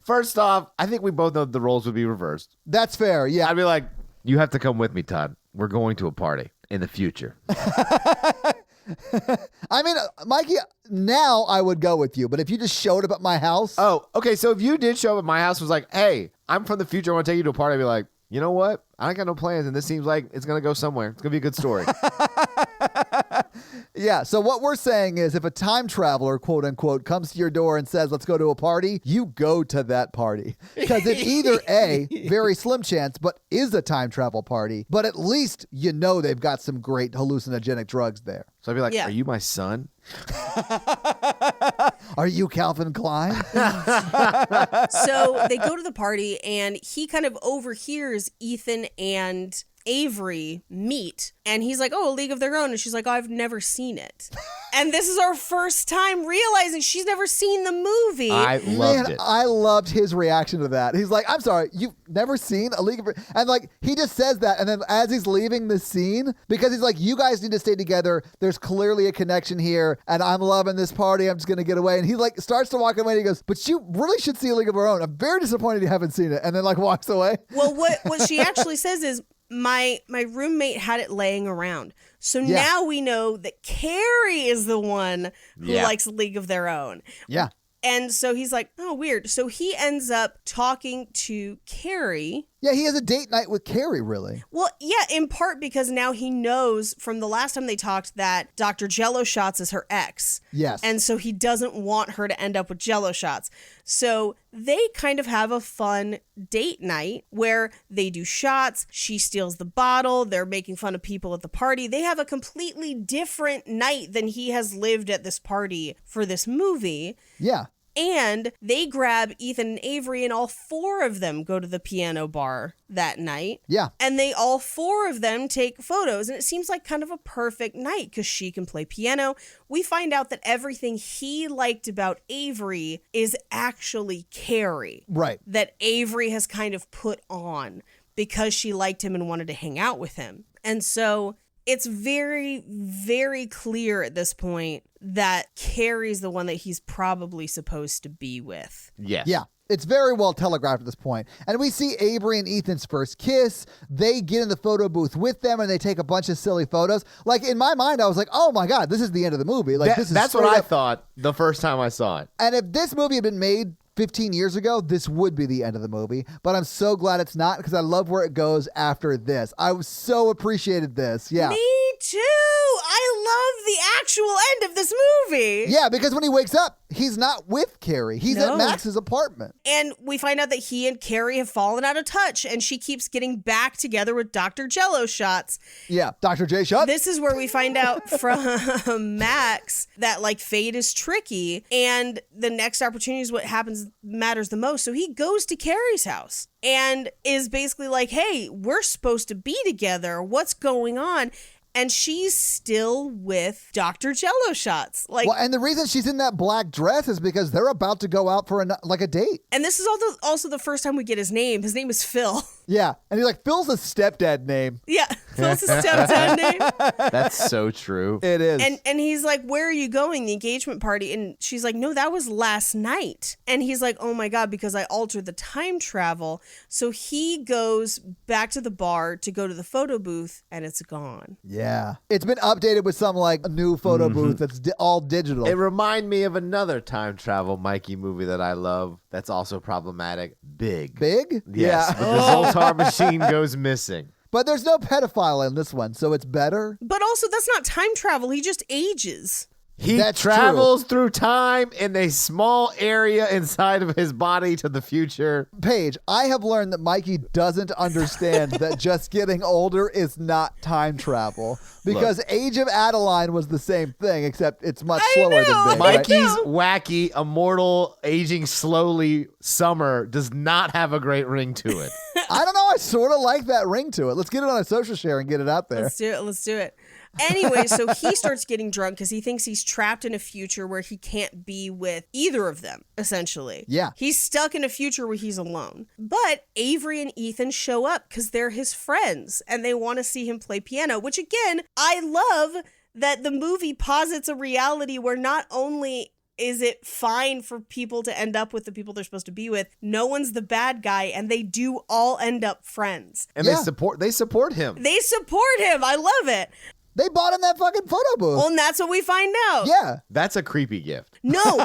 First off, I think we both know the roles would be reversed. That's fair. Yeah. I'd be like, you have to come with me, Todd. We're going to a party in the future. I mean, Mikey, now I would go with you, but if you just showed up at my house. Oh, okay. So if you did show up at my house, was like, hey, I'm from the future. I want to take you to a party. I'd be like, you know what? I got no plans, and this seems like it's going to go somewhere. It's going to be a good story. Yeah, so what we're saying is if a time traveler, quote unquote, comes to your door and says, let's go to a party, you go to that party. Because it's either A, very slim chance, but is a time travel party, but at least you know they've got some great hallucinogenic drugs there. So I'd be like, are you my son? Are you Calvin Klein? So they go to the party, and he kind of overhears Ethan and Avery meet, and he's like, oh, A League of Their Own, and she's like, oh, I've never seen it. And this is our first time realizing she's never seen the movie. I loved it. I loved his reaction to that. He's like, I'm sorry, you've never seen A League of... And like, he just says that, and then as he's leaving the scene, because he's like, you guys need to stay together, there's clearly a connection here, and I'm loving this party, I'm just gonna get away. And he like starts to walk away, and he goes, but you really should see A League of Their Own. I'm very disappointed you haven't seen it. And then like walks away. Well, what she actually says is, my roommate had it laying around. So now we know that Carrie is the one who likes League of Their Own. Yeah. And so he's like, oh, weird. So he ends up talking to Carrie. Yeah, he has a date night with Carrie, really. Well, yeah, in part because now he knows from the last time they talked that Dr. Jello Shots is her ex. Yes. And so he doesn't want her to end up with Jello Shots. So they kind of have a fun date night where they do shots. She steals the bottle. They're making fun of people at the party. They have a completely different night than he has lived at this party for this movie. Yeah. And they grab Ethan and Avery, and all four of them go to the piano bar that night. Yeah. And they all four of them take photos. And it seems like kind of a perfect night because she can play piano. We find out that everything he liked about Avery is actually Carrie. Right. That Avery has kind of put on because she liked him and wanted to hang out with him. And so it's very, very clear at this point that Carrie's the one that he's probably supposed to be with. Yes. Yeah. It's very well telegraphed at this point. And we see Avery and Ethan's first kiss. They get in the photo booth with them and they take a bunch of silly photos. Like in my mind, I was like, oh my God, this is the end of the movie. Like that's what I thought the first time I saw it. And if this movie had been made 15 years ago, this would be the end of the movie. But I'm so glad it's not because I love where it goes after this. I so appreciated this. Yeah. Me too. I love the actual end of this movie. Yeah, because when he wakes up, he's not with Carrie. He's at Max's apartment. And we find out that he and Carrie have fallen out of touch, and she keeps getting back together with Dr. Jello Shots. Yeah, Dr. J Shots. This is where we find out from Max that like fate is tricky, and the next opportunity is what matters the most. So he goes to Carrie's house and is basically like, hey, we're supposed to be together. What's going on? And she's still with Dr. Jello Shots. Like, well, and the reason she's in that black dress is because they're about to go out for a date. And this is also the first time we get his name. His name is Phil. Yeah. And he's like, Phil's a stepdad name. Yeah. Phil's his stepdad name. That's so true. It is. And he's like, where are you going? The engagement party. And she's like, no, that was last night. And he's like, oh my God, because I altered the time travel. So he goes back to the bar to go to the photo booth and it's gone. Yeah. It's been updated with some like new photo booth that's all digital. It reminded me of another time travel Mikey movie that I love that's also problematic. Big. Big? Yes. Yeah. But the Zoltar machine goes missing. But there's no pedophile in this one, so it's better. But also, that's not time travel. He just ages. He That's travels through time in a small area inside of his body to the future. Paige, I have learned that Mikey doesn't understand that just getting older is not time travel. Because Age of Adeline was the same thing, except it's much slower than Big. Mikey's wacky, immortal, aging slowly summer does not have a great ring to it. I don't know. I sort of like that ring to it. Let's get it on a social share and get it out there. Let's do it. Let's do it. Anyway, so he starts getting drunk because he thinks he's trapped in a future where he can't be with either of them, essentially. Yeah. He's stuck in a future where he's alone. But Avery and Ethan show up because they're his friends and they want to see him play piano, which again, I love that the movie posits a reality where not only is it fine for people to end up with the people they're supposed to be with, no one's the bad guy, and they do all end up friends. And Yeah. they support him. They support him. I love it. They bought him that fucking photo booth. Well, and that's what we find out. Yeah. That's a creepy gift. No.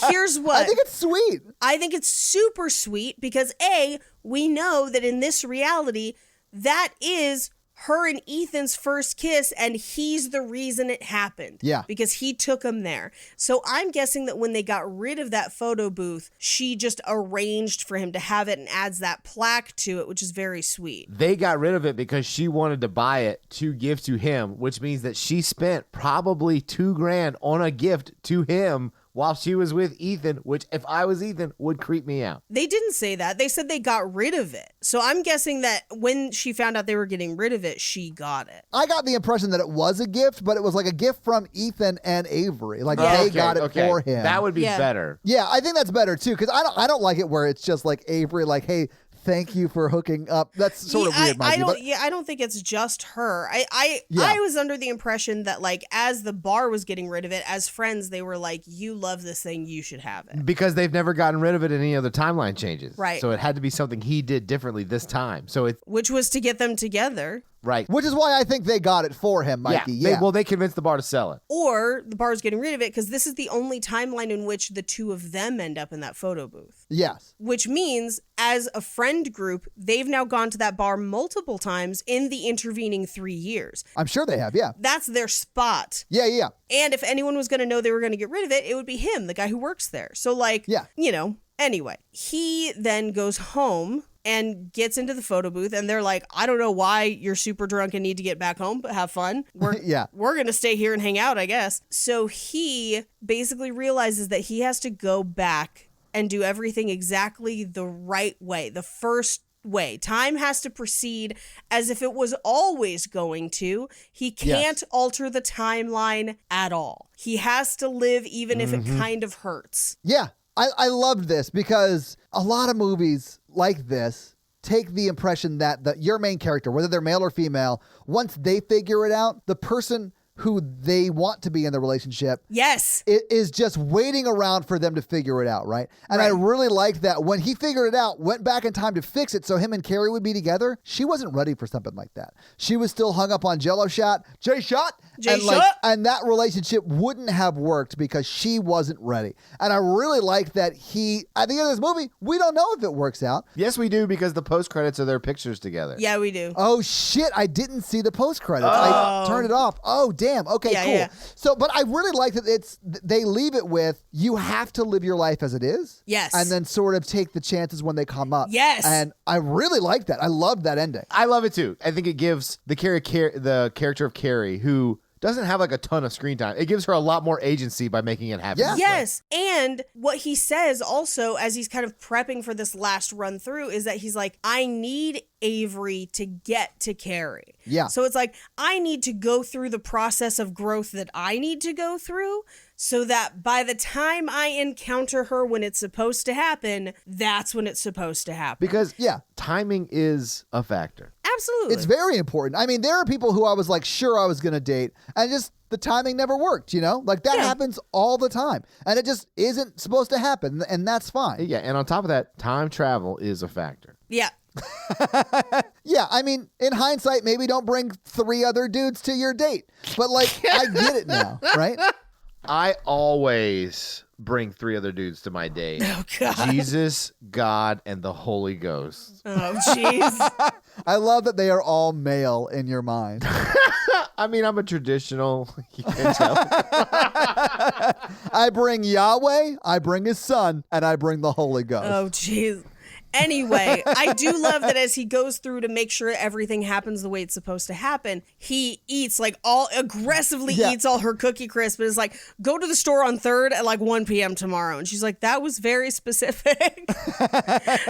Here's what. I think it's sweet. I think it's super sweet because A, we know that in this reality, that is her and Ethan's first kiss, and he's the reason it happened. Yeah. Because he took him there. So I'm guessing that when they got rid of that photo booth, she just arranged for him to have it and adds that plaque to it, which is very sweet. They got rid of it because she wanted to buy it to give to him, which means that she spent probably $2,000 on a gift to him while she was with Ethan, which if I was Ethan would creep me out. They didn't say that. They said they got rid of it. So I'm guessing that when she found out they were getting rid of it, she got it. I got the impression that it was a gift, but it was like a gift from Ethan and Avery. Like Yeah. they Okay, got it okay. for him. That would be Yeah. better. Yeah, I think that's better too, because I don't like it where it's just like Avery, like, hey, thank you for hooking up. That's sort of weird, Mikey. I don't think it's just her. I Yeah. was under the impression that like as the bar was getting rid of it, as friends, they were like, you love this thing, you should have it. Because they've never gotten rid of it in any other timeline changes. Right. So it had to be something he did differently this time. So it's Which was to get them together. right. Which is why I think they got it for him, Mikey. Yeah. They convinced the bar to sell it. Or the bar is getting rid of it because this is the only timeline in which the two of them end up in that photo booth. Yes. Which means, as a friend group, they've now gone to that bar multiple times in the intervening 3 years. I'm sure they have. Yeah. That's their spot. Yeah. And if anyone was going to know they were going to get rid of it, it would be him, the guy who works there. So, like, Yeah. Anyway, he then goes home and gets into the photo booth, and they're like, I don't know why you're super drunk and need to get back home, but have fun. We're going to stay here and hang out, I guess. So he basically realizes that he has to go back and do everything exactly the right way, the first way. Time has to proceed as if it was always going to. He can't alter the timeline at all. He has to live even if it kind of hurts. Yeah. I loved this because a lot of movies like this take the impression that your main character, whether they're male or female, once they figure it out, the person who they want to be in the relationship Yes. it is just waiting around for them to figure it out, right? And I Right. really liked that when he figured it out, went back in time to fix it so him and Carrie would be together, she wasn't ready for something like that. She was still hung up on Jello Shot, J-Shot, and that relationship wouldn't have worked because she wasn't ready. And I really like that at the end of this movie, we don't know if it works out. Yes, we do, because the post credits are their pictures together. Yeah, we do. Oh shit, I didn't see the post credits. I turned it off. Oh damn. Okay, Yeah, cool. yeah. So, but I really like that they leave it with you have to live your life as it is. Yes. And then sort of take the chances when they come up. Yes. And I really like that. I love that ending. I love it too. I think it gives the character of Carrie, who doesn't have like a ton of screen time, it gives her a lot more agency by making it happen. Yeah. Yes. And what he says also, as he's kind of prepping for this last run through, is that he's like, I need Avery to get to Carrie. Yeah. So it's like, I need to go through the process of growth that I need to go through so that by the time I encounter her when it's supposed to happen, that's when it's supposed to happen. Because timing is a factor. Absolutely. It's very important. I mean, there are people who I was like, sure, I was going to date, and just the timing never worked, Like that happens all the time. And it just isn't supposed to happen, and that's fine. Yeah, and on top of that, time travel is a factor. Yeah. Yeah, I mean, in hindsight, maybe don't bring 3 other dudes to your date. But like, I get it now, right? I always bring 3 other dudes to my date. Oh, God. Jesus, God, and the Holy Ghost. Oh, jeez. I love that they are all male in your mind. I mean, I'm a traditional. You can tell. I bring Yahweh, I bring his son, and I bring the Holy Ghost. Oh, jeez. Anyway, I do love that as he goes through to make sure everything happens the way it's supposed to happen, he eats like aggressively eats all her Cookie Crisp and is like, go to the store on 3rd at like 1 p.m. tomorrow. And she's like, that was very specific.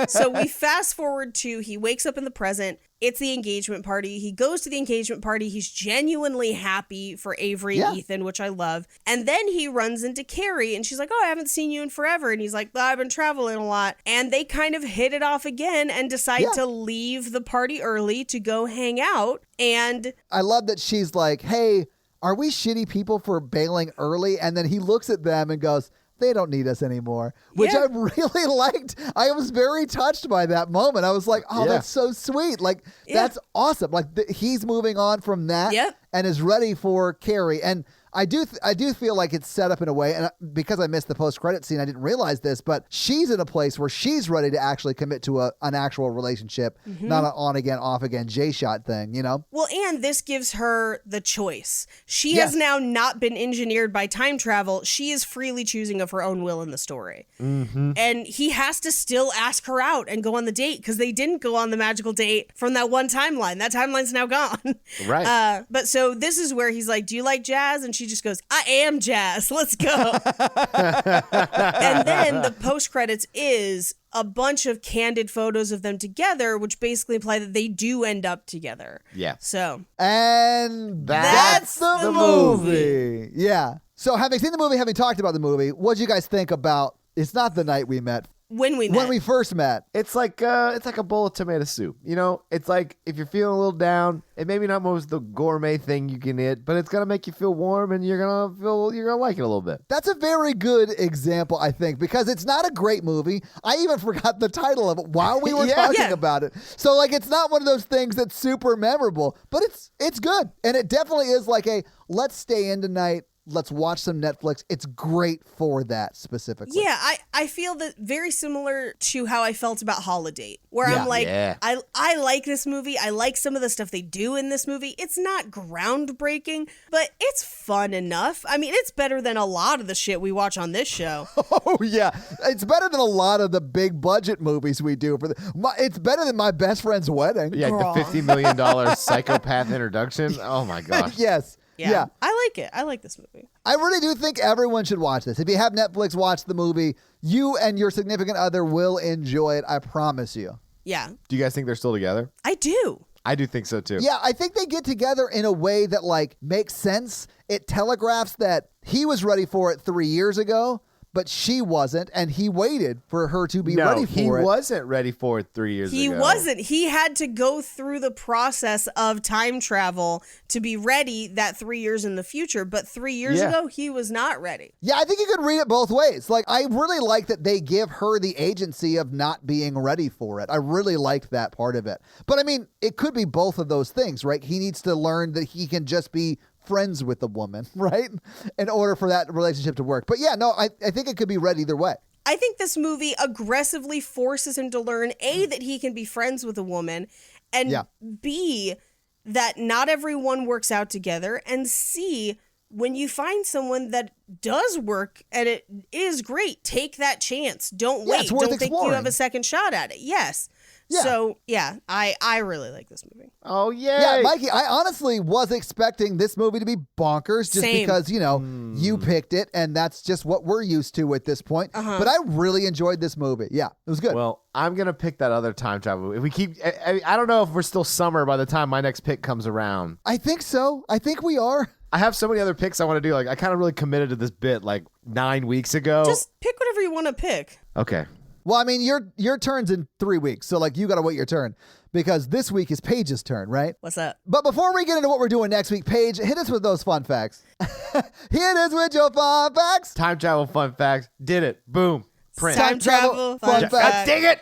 So we fast forward to he wakes up in the present. It's the engagement party. He goes to the engagement party. He's genuinely happy for Avery and Ethan, which I love. And then he runs into Carrie and she's like, oh, I haven't seen you in forever. And he's like, well, I've been traveling a lot. And they kind of hit it off again and decide to leave the party early to go hang out. And I love that she's like, hey, are we shitty people for bailing early? And then he looks at them and goes, they don't need us anymore, which I really liked. I was very touched by that moment. I was like, oh, that's so sweet. Like, that's awesome. Like, he's moving on from that and is ready for Carrie. And I do feel like it's set up in a way, and because I missed the post-credit scene, I didn't realize this, but she's in a place where she's ready to actually commit to an actual relationship, not an on-again, off-again J-shot thing, you know? Well, and this gives her the choice. She has now not been engineered by time travel. She is freely choosing of her own will in the story. And he has to still ask her out and go on the date because they didn't go on the magical date from that one timeline. That timeline's now gone. Right. But so this is where he's like, do you like jazz? And she just goes, I am jazz. Let's go. And then the post credits is a bunch of candid photos of them together, which basically imply that they do end up together. Yeah. So. And that's the movie. Yeah. So having seen the movie, having talked about the movie, what do you guys think about It's Not the Night We Met? When we first met. It's like a bowl of tomato soup. You know, it's like if you're feeling a little down, it maybe not most the gourmet thing you can eat, but it's gonna make you feel warm and you're gonna like it a little bit. That's a very good example, I think, because it's not a great movie. I even forgot the title of it while we were talking about it. So like it's not one of those things that's super memorable, but it's good. And it definitely is like a let's stay in tonight. Let's watch some Netflix. It's great for that specifically. Yeah, I feel that very similar to how I felt about Holiday, where I'm like, I like this movie. I like some of the stuff they do in this movie. It's not groundbreaking, but it's fun enough. I mean, it's better than a lot of the shit we watch on this show. Oh, yeah. It's better than a lot of the big budget movies we do. It's better than My Best Friend's Wedding. Yeah, the $50 million psychopath introduction. Oh, my gosh. Yes. Yeah. I like it. I like this movie. I really do think everyone should watch this. If you have Netflix, watch the movie. You and your significant other will enjoy it. I promise you. Yeah. Do you guys think they're still together? I do. I do think so, too. Yeah, I think they get together in a way that, like, makes sense. It telegraphs that he was ready for it 3 years ago, but she wasn't, and he waited for her to be ready for it. He wasn't ready for it 3 years ago. He wasn't. He had to go through the process of time travel to be ready that 3 years in the future, but 3 years ago, he was not ready. Yeah, I think you could read it both ways. Like, I really like that they give her the agency of not being ready for it. I really liked that part of it. But, I mean, it could be both of those things, right? He needs to learn that he can just be friends with the woman, right? In order for that relationship to work. But yeah, no, I think it could be read either way. I think this movie aggressively forces him to learn, A, that he can be friends with a woman, and B, that not everyone works out together, and C, when you find someone that does work and it is great, take that chance. Don't wait. Don't think you have a second shot at it. Yes. Yeah. So, yeah, I really like this movie. Oh, yeah. Yeah, Mikey, I honestly was expecting this movie to be bonkers just because, you know, you picked it and that's just what we're used to at this point. But I really enjoyed this movie. Yeah, it was good. Well, I'm going to pick that other time travel movie. If we keep, I don't know if we're still summer by the time my next pick comes around. I think so. I think we are. I have so many other picks I want to do. Like, I kind of really committed to this bit like 9 weeks ago. Just pick whatever you want to pick. Okay. Well, I mean, your turn's in 3 weeks, so like you got to wait your turn because this week is Paige's turn, right? What's up? But before we get into what we're doing next week, Paige, hit us with those fun facts. Hit us with your fun facts. Time travel fun facts. Did it. Boom. Print. Time travel fun facts. God dang it.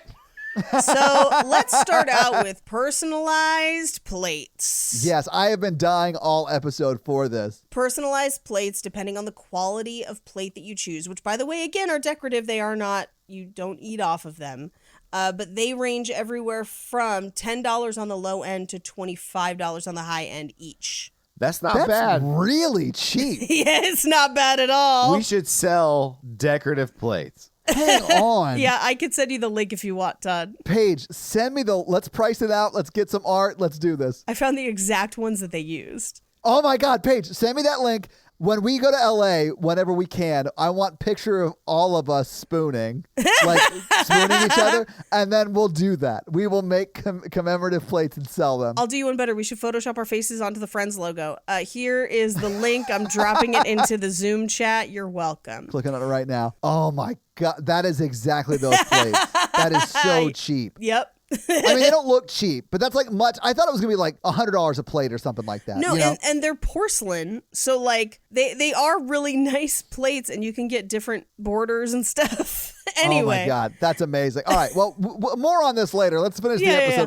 So let's start out with personalized plates. Yes, I have been dying all episode for this. Personalized plates, depending on the quality of plate that you choose, which, by the way, again, are decorative. They are not, you don't eat off of them. But they range everywhere from $10 on the low end to $25 on the high end each. That's not That's bad. really cheap. Yeah, it's not bad at all. We should sell decorative plates. Hang on. Yeah, I could send you the link if you want, Todd. Paige, send me let's price it out. Let's get some art. Let's do this. I found the exact ones that they used. Oh my God, Paige, send me that link. When we go to LA, whenever we can, I want picture of all of us spooning, like spooning each other, and then we'll do that. We will make commemorative plates and sell them. I'll do you one better. We should Photoshop our faces onto the Friends logo. Here is the link. I'm dropping it into the Zoom chat. You're welcome. Clicking on it right now. Oh my God, that is exactly those plates. That is so cheap. Yep. I mean, they don't look cheap, but that's like much. I thought it was going to be like $100 a plate or something like that. No, you know? and they're porcelain. So, like, they are really nice plates, and you can get different borders and stuff. Anyway. Oh, my God. That's amazing. All right. Well, more on this later. Let's finish the episode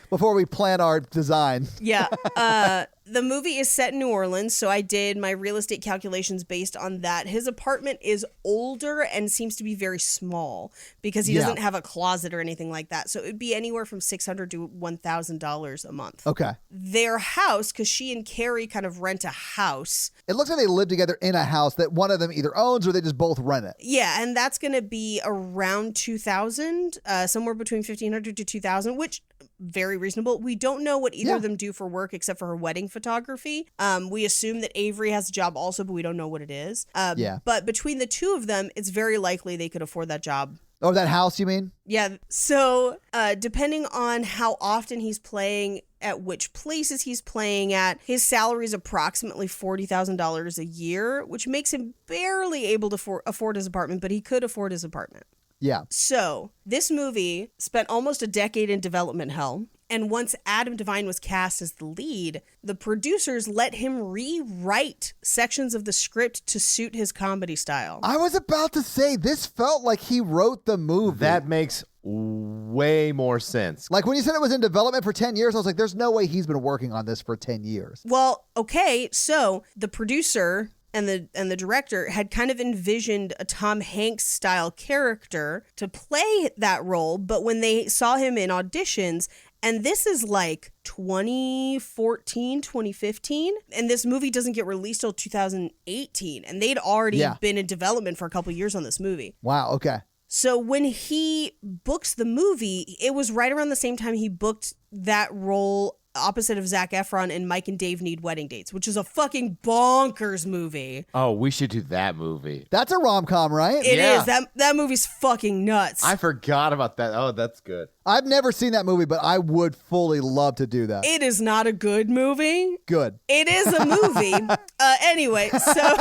before we plan our design. Yeah. The movie is set in New Orleans, so I did my real estate calculations based on that. His apartment is older and seems to be very small because he doesn't have a closet or anything like that. So it would be anywhere from $600 to $1,000 a month. Okay. Their house, because she and Carrie kind of rent a house. It looks like they live together in a house that one of them either owns or they just both rent it. Yeah, and that's going to be around $2,000, somewhere between $1,500 to $2,000, which very reasonable. We don't know what either of them do for work except for her wedding photography. We assume that Avery has a job also, but we don't know what it is. But between the two of them, it's very likely they could afford that job. Oh, that house, you mean? Yeah. So depending on how often he's playing, at which places he's playing at, his salary is approximately $40,000 a year, which makes him barely able to afford his apartment, but he could afford his apartment. Yeah. So this movie spent almost a decade in development hell. And once Adam Devine was cast as the lead, the producers let him rewrite sections of the script to suit his comedy style. I was about to say, this felt like he wrote the movie. That makes way more sense. Like when you said it was in development for 10 years, I was like, there's no way he's been working on this for 10 years. Well, okay, so the producer and the director had kind of envisioned a Tom Hanks style character to play that role, but when they saw him in auditions, and this is like 2014, 2015, and this movie doesn't get released till 2018, and they'd already been in development for a couple years on this movie. Wow, okay. So when he books the movie, it was right around the same time he booked that role opposite of Zac Efron in Mike and Dave Need Wedding Dates, which is a fucking bonkers movie. Oh, we should do that movie. That's a rom-com, right? It is. That movie's fucking nuts. I forgot about that. Oh, that's good. I've never seen that movie, but I would fully love to do that. It is not a good movie. Good. It is a movie. Anyway, so...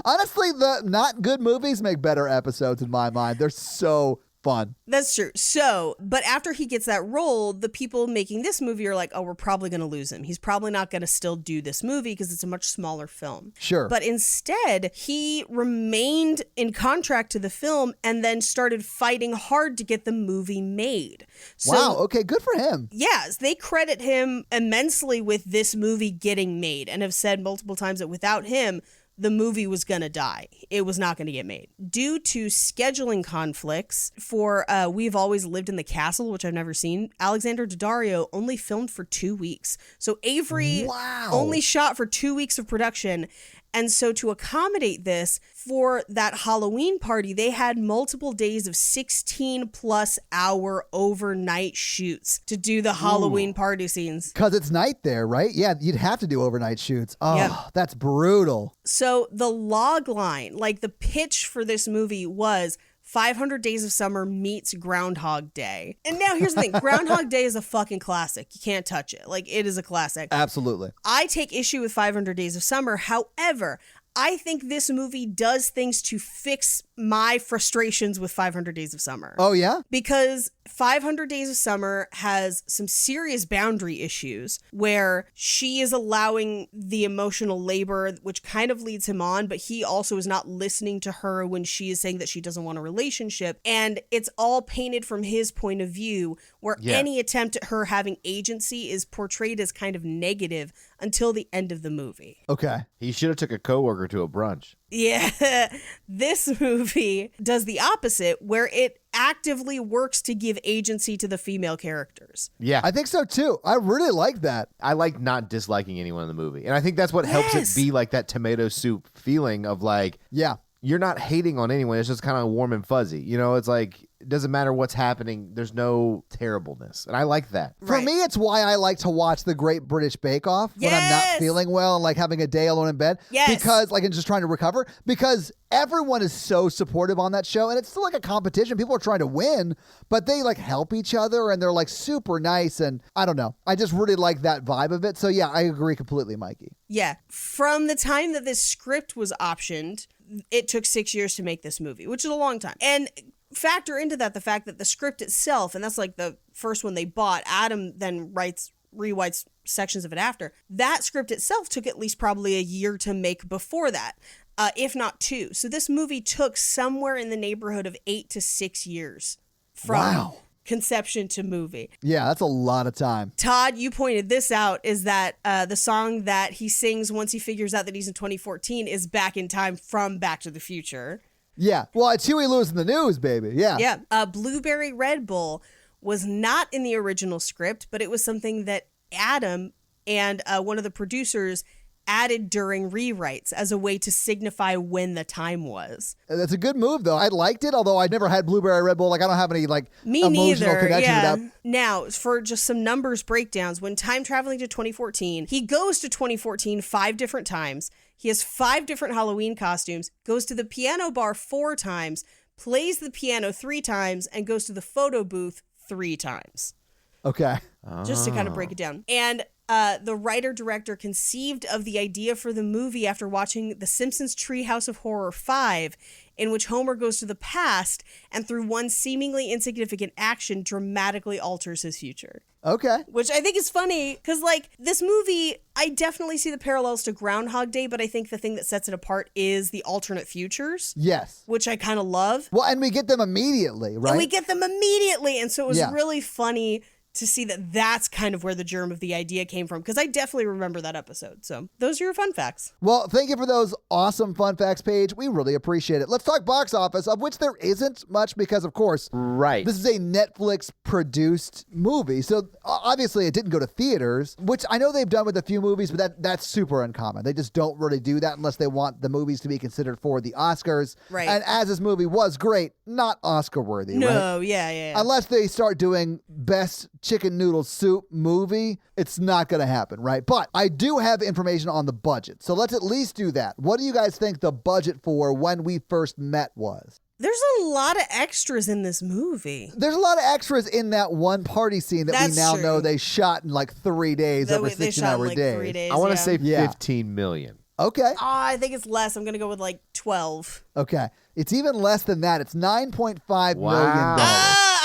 Honestly, the not good movies make better episodes in my mind. They're so fun. That's true. So, but after he gets that role, the people making this movie are like, oh, we're probably going to lose him. He's probably not going to still do this movie because it's a much smaller film. Sure. But instead, he remained in contract to the film and then started fighting hard to get the movie made. So, wow. Okay. Good for him. yes, they credit him immensely with this movie getting made and have said multiple times that without him, the movie was going to die. It was not going to get made. Due to scheduling conflicts for We've Always Lived in the Castle, which I've never seen, Alexander Daddario only filmed for 2 weeks. So Avery only shot for 2 weeks of production. And so to accommodate this, for that Halloween party, they had multiple days of 16+ hour overnight shoots to do the Halloween party scenes. Because it's night there, right? Yeah, you'd have to do overnight shoots. Oh, Yep. That's brutal. So the log line, like the pitch for this movie was 500 Days of Summer meets Groundhog Day. And now here's the thing. Groundhog Day is a fucking classic. You can't touch it. Like, it is a classic. Absolutely. I take issue with 500 Days of Summer. However, I think this movie does things to fix my frustrations with 500 Days of Summer. Oh, yeah? Because 500 Days of Summer has some serious boundary issues where she is allowing the emotional labor, which kind of leads him on, but he also is not listening to her when she is saying that she doesn't want a relationship. And it's all painted from his point of view, where any attempt at her having agency is portrayed as kind of negative until the end of the movie. Okay. He should have took a coworker to a brunch. Yeah, this movie does the opposite, where it actively works to give agency to the female characters. Yeah. I think so too. I really like that. I like not disliking anyone in the movie. And I think that's what helps it be like that tomato soup feeling of like, Yeah. you're not hating on anyone. It's just kind of warm and fuzzy. You know, it's like, it doesn't matter what's happening. There's no terribleness. And I like that. For me, it's why I like to watch the Great British Bake Off when I'm not Yes! feeling well and like having a day alone in bed. Yes. Because like I'm just trying to recover. Because everyone is so supportive on that show. And it's still like a competition. People are trying to win, but they like help each other and they're like super nice. And I don't know. I just really like that vibe of it. So yeah, I agree completely, Mikey. Yeah. From the time that this script was optioned, it took 6 years to make this movie, which is a long time. And factor into that the fact that the script itself, and that's like the first one they bought, Adam then rewrites sections of it after. That script itself took at least probably a year to make before that, if not 2. So this movie took somewhere in the neighborhood of 8 to 6 years from conception to movie. Yeah, that's a lot of time. Todd, you pointed this out, is that the song that he sings once he figures out that he's in 2014 is Back in Time from Back to the Future. Yeah. Well, it's Huey Lewis in the News, baby. Yeah. Yeah. Blueberry Red Bull was not in the original script, but it was something that Adam and one of the producers added during rewrites as a way to signify when the time was. That's a good move, though. I liked it, although I never had Blueberry Red Bull. Like, I don't have any, like, Me emotional neither. connection Yeah. to that. Now, for just some numbers breakdowns, when time traveling to 2014, he goes to 2014 5 different times. He has 5 different Halloween costumes, goes to the piano bar 4 times, plays the piano 3 times, and goes to the photo booth 3 times. Okay. Just to kind of break it down. And the writer-director conceived of the idea for the movie after watching The Simpsons Treehouse of Horror 5, in which Homer goes to the past and through one seemingly insignificant action dramatically alters his future. Okay. Which I think is funny because, like, this movie, I definitely see the parallels to Groundhog Day, but I think the thing that sets it apart is the alternate futures, Yes. which I kind of love. Well, and we get them immediately, right? And we get them immediately. And so it was Yeah. really funny to see that that's kind of where the germ of the idea came from, because I definitely remember that episode. So those are your fun facts. Well, thank you for those awesome fun facts, Paige. We really appreciate it. Let's talk box office, of which there isn't much because, of course, Right. this is a Netflix-produced movie. So obviously it didn't go to theaters, which I know they've done with a few movies, but that's super uncommon. They just don't really do that unless they want the movies to be considered for the Oscars. Right. And as this movie was great, not Oscar-worthy, right? No, yeah. Unless they start doing best chicken noodle soup movie, it's not going to happen, right? But I do have information on the budget. So let's at least do that. What do you guys think the budget for When We First Met was? There's a lot of extras in this movie. There's a lot of extras in that one party scene that That's we now true. know they shot in like 3 days over They shot in 16-hour like days. 3 days. I want to yeah. say Yeah. 15 million. Okay. I think it's less. I'm going to go with like 12. Okay. It's even less than that. It's $9.5 Wow. million.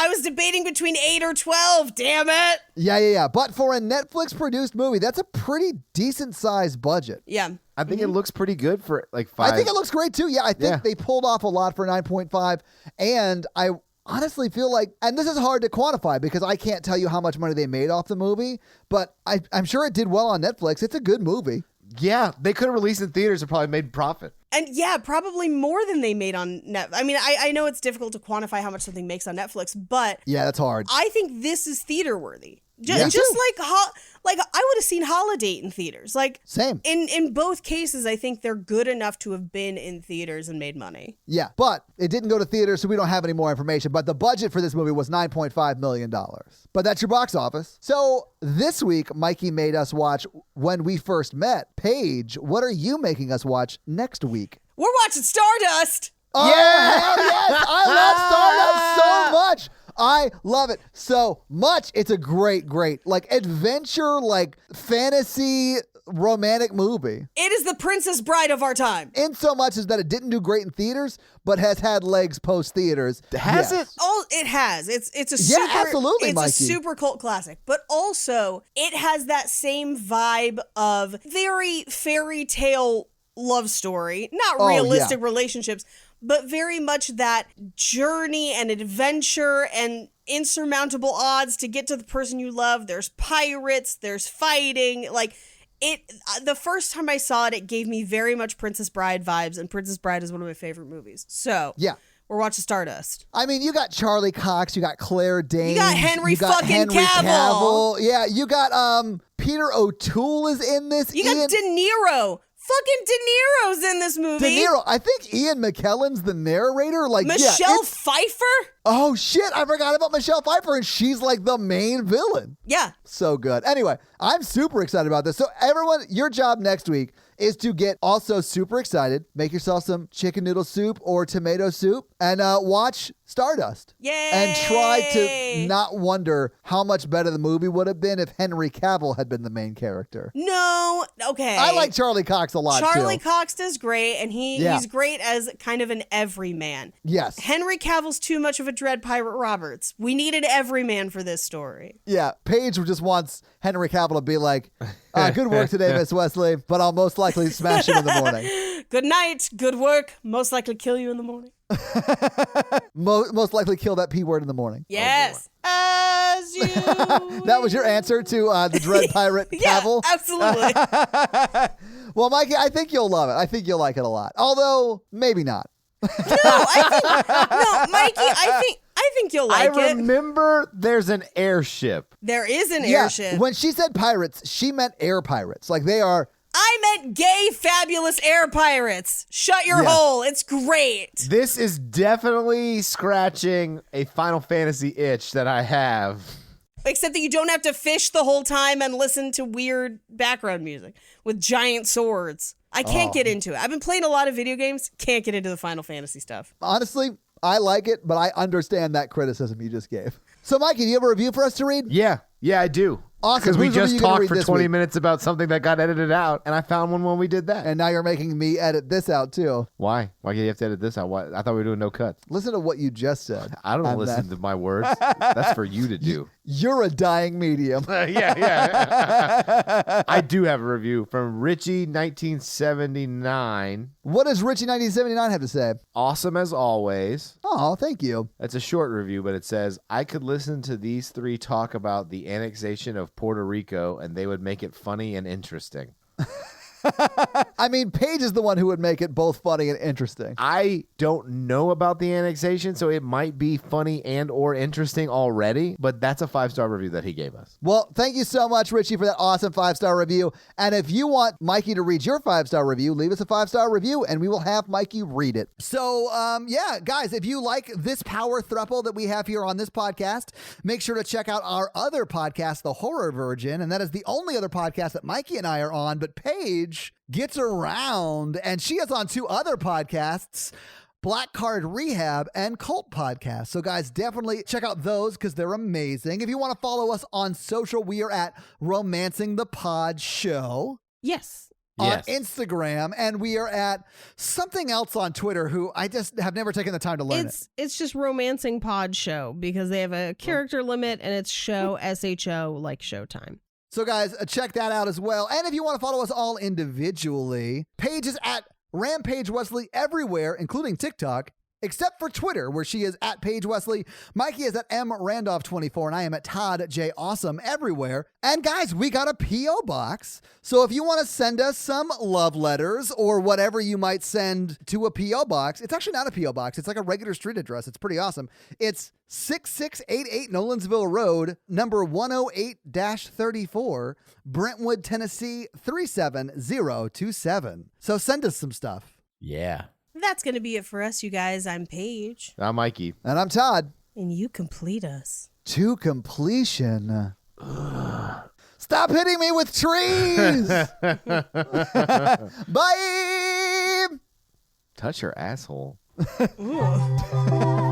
I was debating between 8 or 12. Damn it. Yeah. But for a Netflix produced movie, that's a pretty decent sized budget. Yeah. I think it looks pretty good for like 5. I think it looks great too. Yeah, I think they pulled off a lot for 9.5. And I honestly feel like, and this is hard to quantify because I can't tell you how much money they made off the movie, but I'm sure it did well on Netflix. It's a good movie. Yeah, they could have released in theaters and probably made profit. And yeah, probably more than they made on Netflix. I mean, I know it's difficult to quantify how much something makes on Netflix, but Yeah, that's hard. I think this is theater worthy. Yeah. Just like I would have seen Holiday in theaters. Like Same. in both cases, I think they're good enough to have been in theaters and made money. Yeah, but it didn't go to theaters, so we don't have any more information. But the budget for this movie was $9.5 million. But that's your box office. So this week, Mikey made us watch When We First Met. Paige, what are you making us watch next week? We're watching Stardust. Oh, hell yes! I love Stardust so much. I love it so much. It's a great, like adventure, like fantasy romantic movie. It is the Princess Bride of our time. In so much as that it didn't do great in theaters, but has had legs post theaters. Has it? Oh, it has. It's a Yeah, super, absolutely, it's Mikey. a super cult classic. But also, it has that same vibe of very fairy tale love story, not Oh, realistic yeah. relationships, but very much that journey and adventure and insurmountable odds to get to the person you love. There's pirates, there's fighting, like The first time I saw it, it gave me very much Princess Bride vibes, and Princess Bride is one of my favorite movies. So Yeah. we're watching Stardust. I mean, you got Charlie Cox, you got Claire Danes, You got Henry fucking Henry Cavill. Yeah, you got Peter O'Toole is in this. You got De Niro. Fucking De Niro's in this movie. De Niro. I think Ian McKellen's the narrator. Like Michelle Pfeiffer? Oh shit, I forgot about Michelle Pfeiffer, and she's like the main villain. Yeah. So good. Anyway, I'm super excited about this. So everyone, your job next week is to get also super excited. Make yourself some chicken noodle soup or tomato soup and watch Stardust. Yay! And try to not wonder how much better the movie would have been if Henry Cavill had been the main character. No. Okay. I like Charlie Cox a lot Charlie too. Cox does great, and he's great as kind of an everyman. Yes. Henry Cavill's too much of a Dread Pirate Roberts. We needed everyman for this story. Yeah. Paige just wants Henry Cavill to be like, good work today, Miss Wesley, but I'll most likely smash him in the morning. Good night. Good work. Most likely kill you in the morning. Most likely kill that P word in the morning. Yes. As you. That was your answer to the Dread Pirate Cavill? Yeah, absolutely. Well, Mikey, I think you'll love it. I think you'll like it a lot. Although, maybe not. Mikey, I think you'll like I it. remember there's an airship. There is an Yeah, airship. when she said pirates, she meant air pirates. Like they are. I meant gay, fabulous air pirates. Shut your hole. It's great. This is definitely scratching a Final Fantasy itch that I have. Except that you don't have to fish the whole time and listen to weird background music with giant swords. I can't get into it. I've been playing a lot of video games. Can't get into the Final Fantasy stuff. Honestly, I like it, but I understand that criticism you just gave. So, Mikey, do you have a review for us to read? Yeah, I do. Awesome. Because we Whose review just you gonna talked read for this 20 week? minutes about something that got edited out, and I found one when we did that. And now you're making me edit this out, too. Why? Why do you have to edit this out? Why? I thought we were doing no cuts. Listen to what you just said. I don't listen to my words. That's for you to do. You're a dying medium. Yeah. I do have a review from Richie 1979. What does Richie 1979 have to say? Awesome as always. Oh, thank you. It's a short review, but it says, I could listen to these three talk about the annexation of Puerto Rico, and they would make it funny and interesting. I mean, Paige is the one who would make it both funny and interesting. I don't know about the annexation, so it might be funny and or interesting already, but that's a 5-star review that he gave us. Well, thank you so much, Richie, for that awesome 5-star review. And if you want Mikey to read your 5-star review, leave us a 5-star review and we will have Mikey read it. So, guys, if you like this power throuple that we have here on this podcast, make sure to check out our other podcast, The Horror Virgin. And that is the only other podcast that Mikey and I are on, but Paige gets around and she is on 2 other podcasts, Black Card Rehab and Cult Podcast. So guys, definitely check out those because they're amazing. If you want to follow us on social, we are at Romancing the Pod Show. Yes. On Instagram, and we are at something else on Twitter who I just have never taken the time to learn It's just Romancing Pod Show because they have a character limit and it's show SHO like Showtime. So guys, check that out as well. And if you want to follow us all individually, Paige is at Rampage Wesley everywhere, including TikTok, except for Twitter, where she is at Paige Wesley. Mikey is at MRandolph24, and I am at Todd J. Awesome everywhere. And guys, we got a P.O. box. So if you want to send us some love letters or whatever you might send to a P.O. box, it's actually not a P.O. box. It's like a regular street address. It's pretty awesome. It's 6688 Nolensville Road, number 108-34, Brentwood, Tennessee 37027. So send us some stuff. Yeah. That's going to be it for us, you guys. I'm Paige. I'm Mikey. And I'm Todd. And you complete us. To completion. Stop hitting me with trees. Bye. Touch your asshole. Ooh.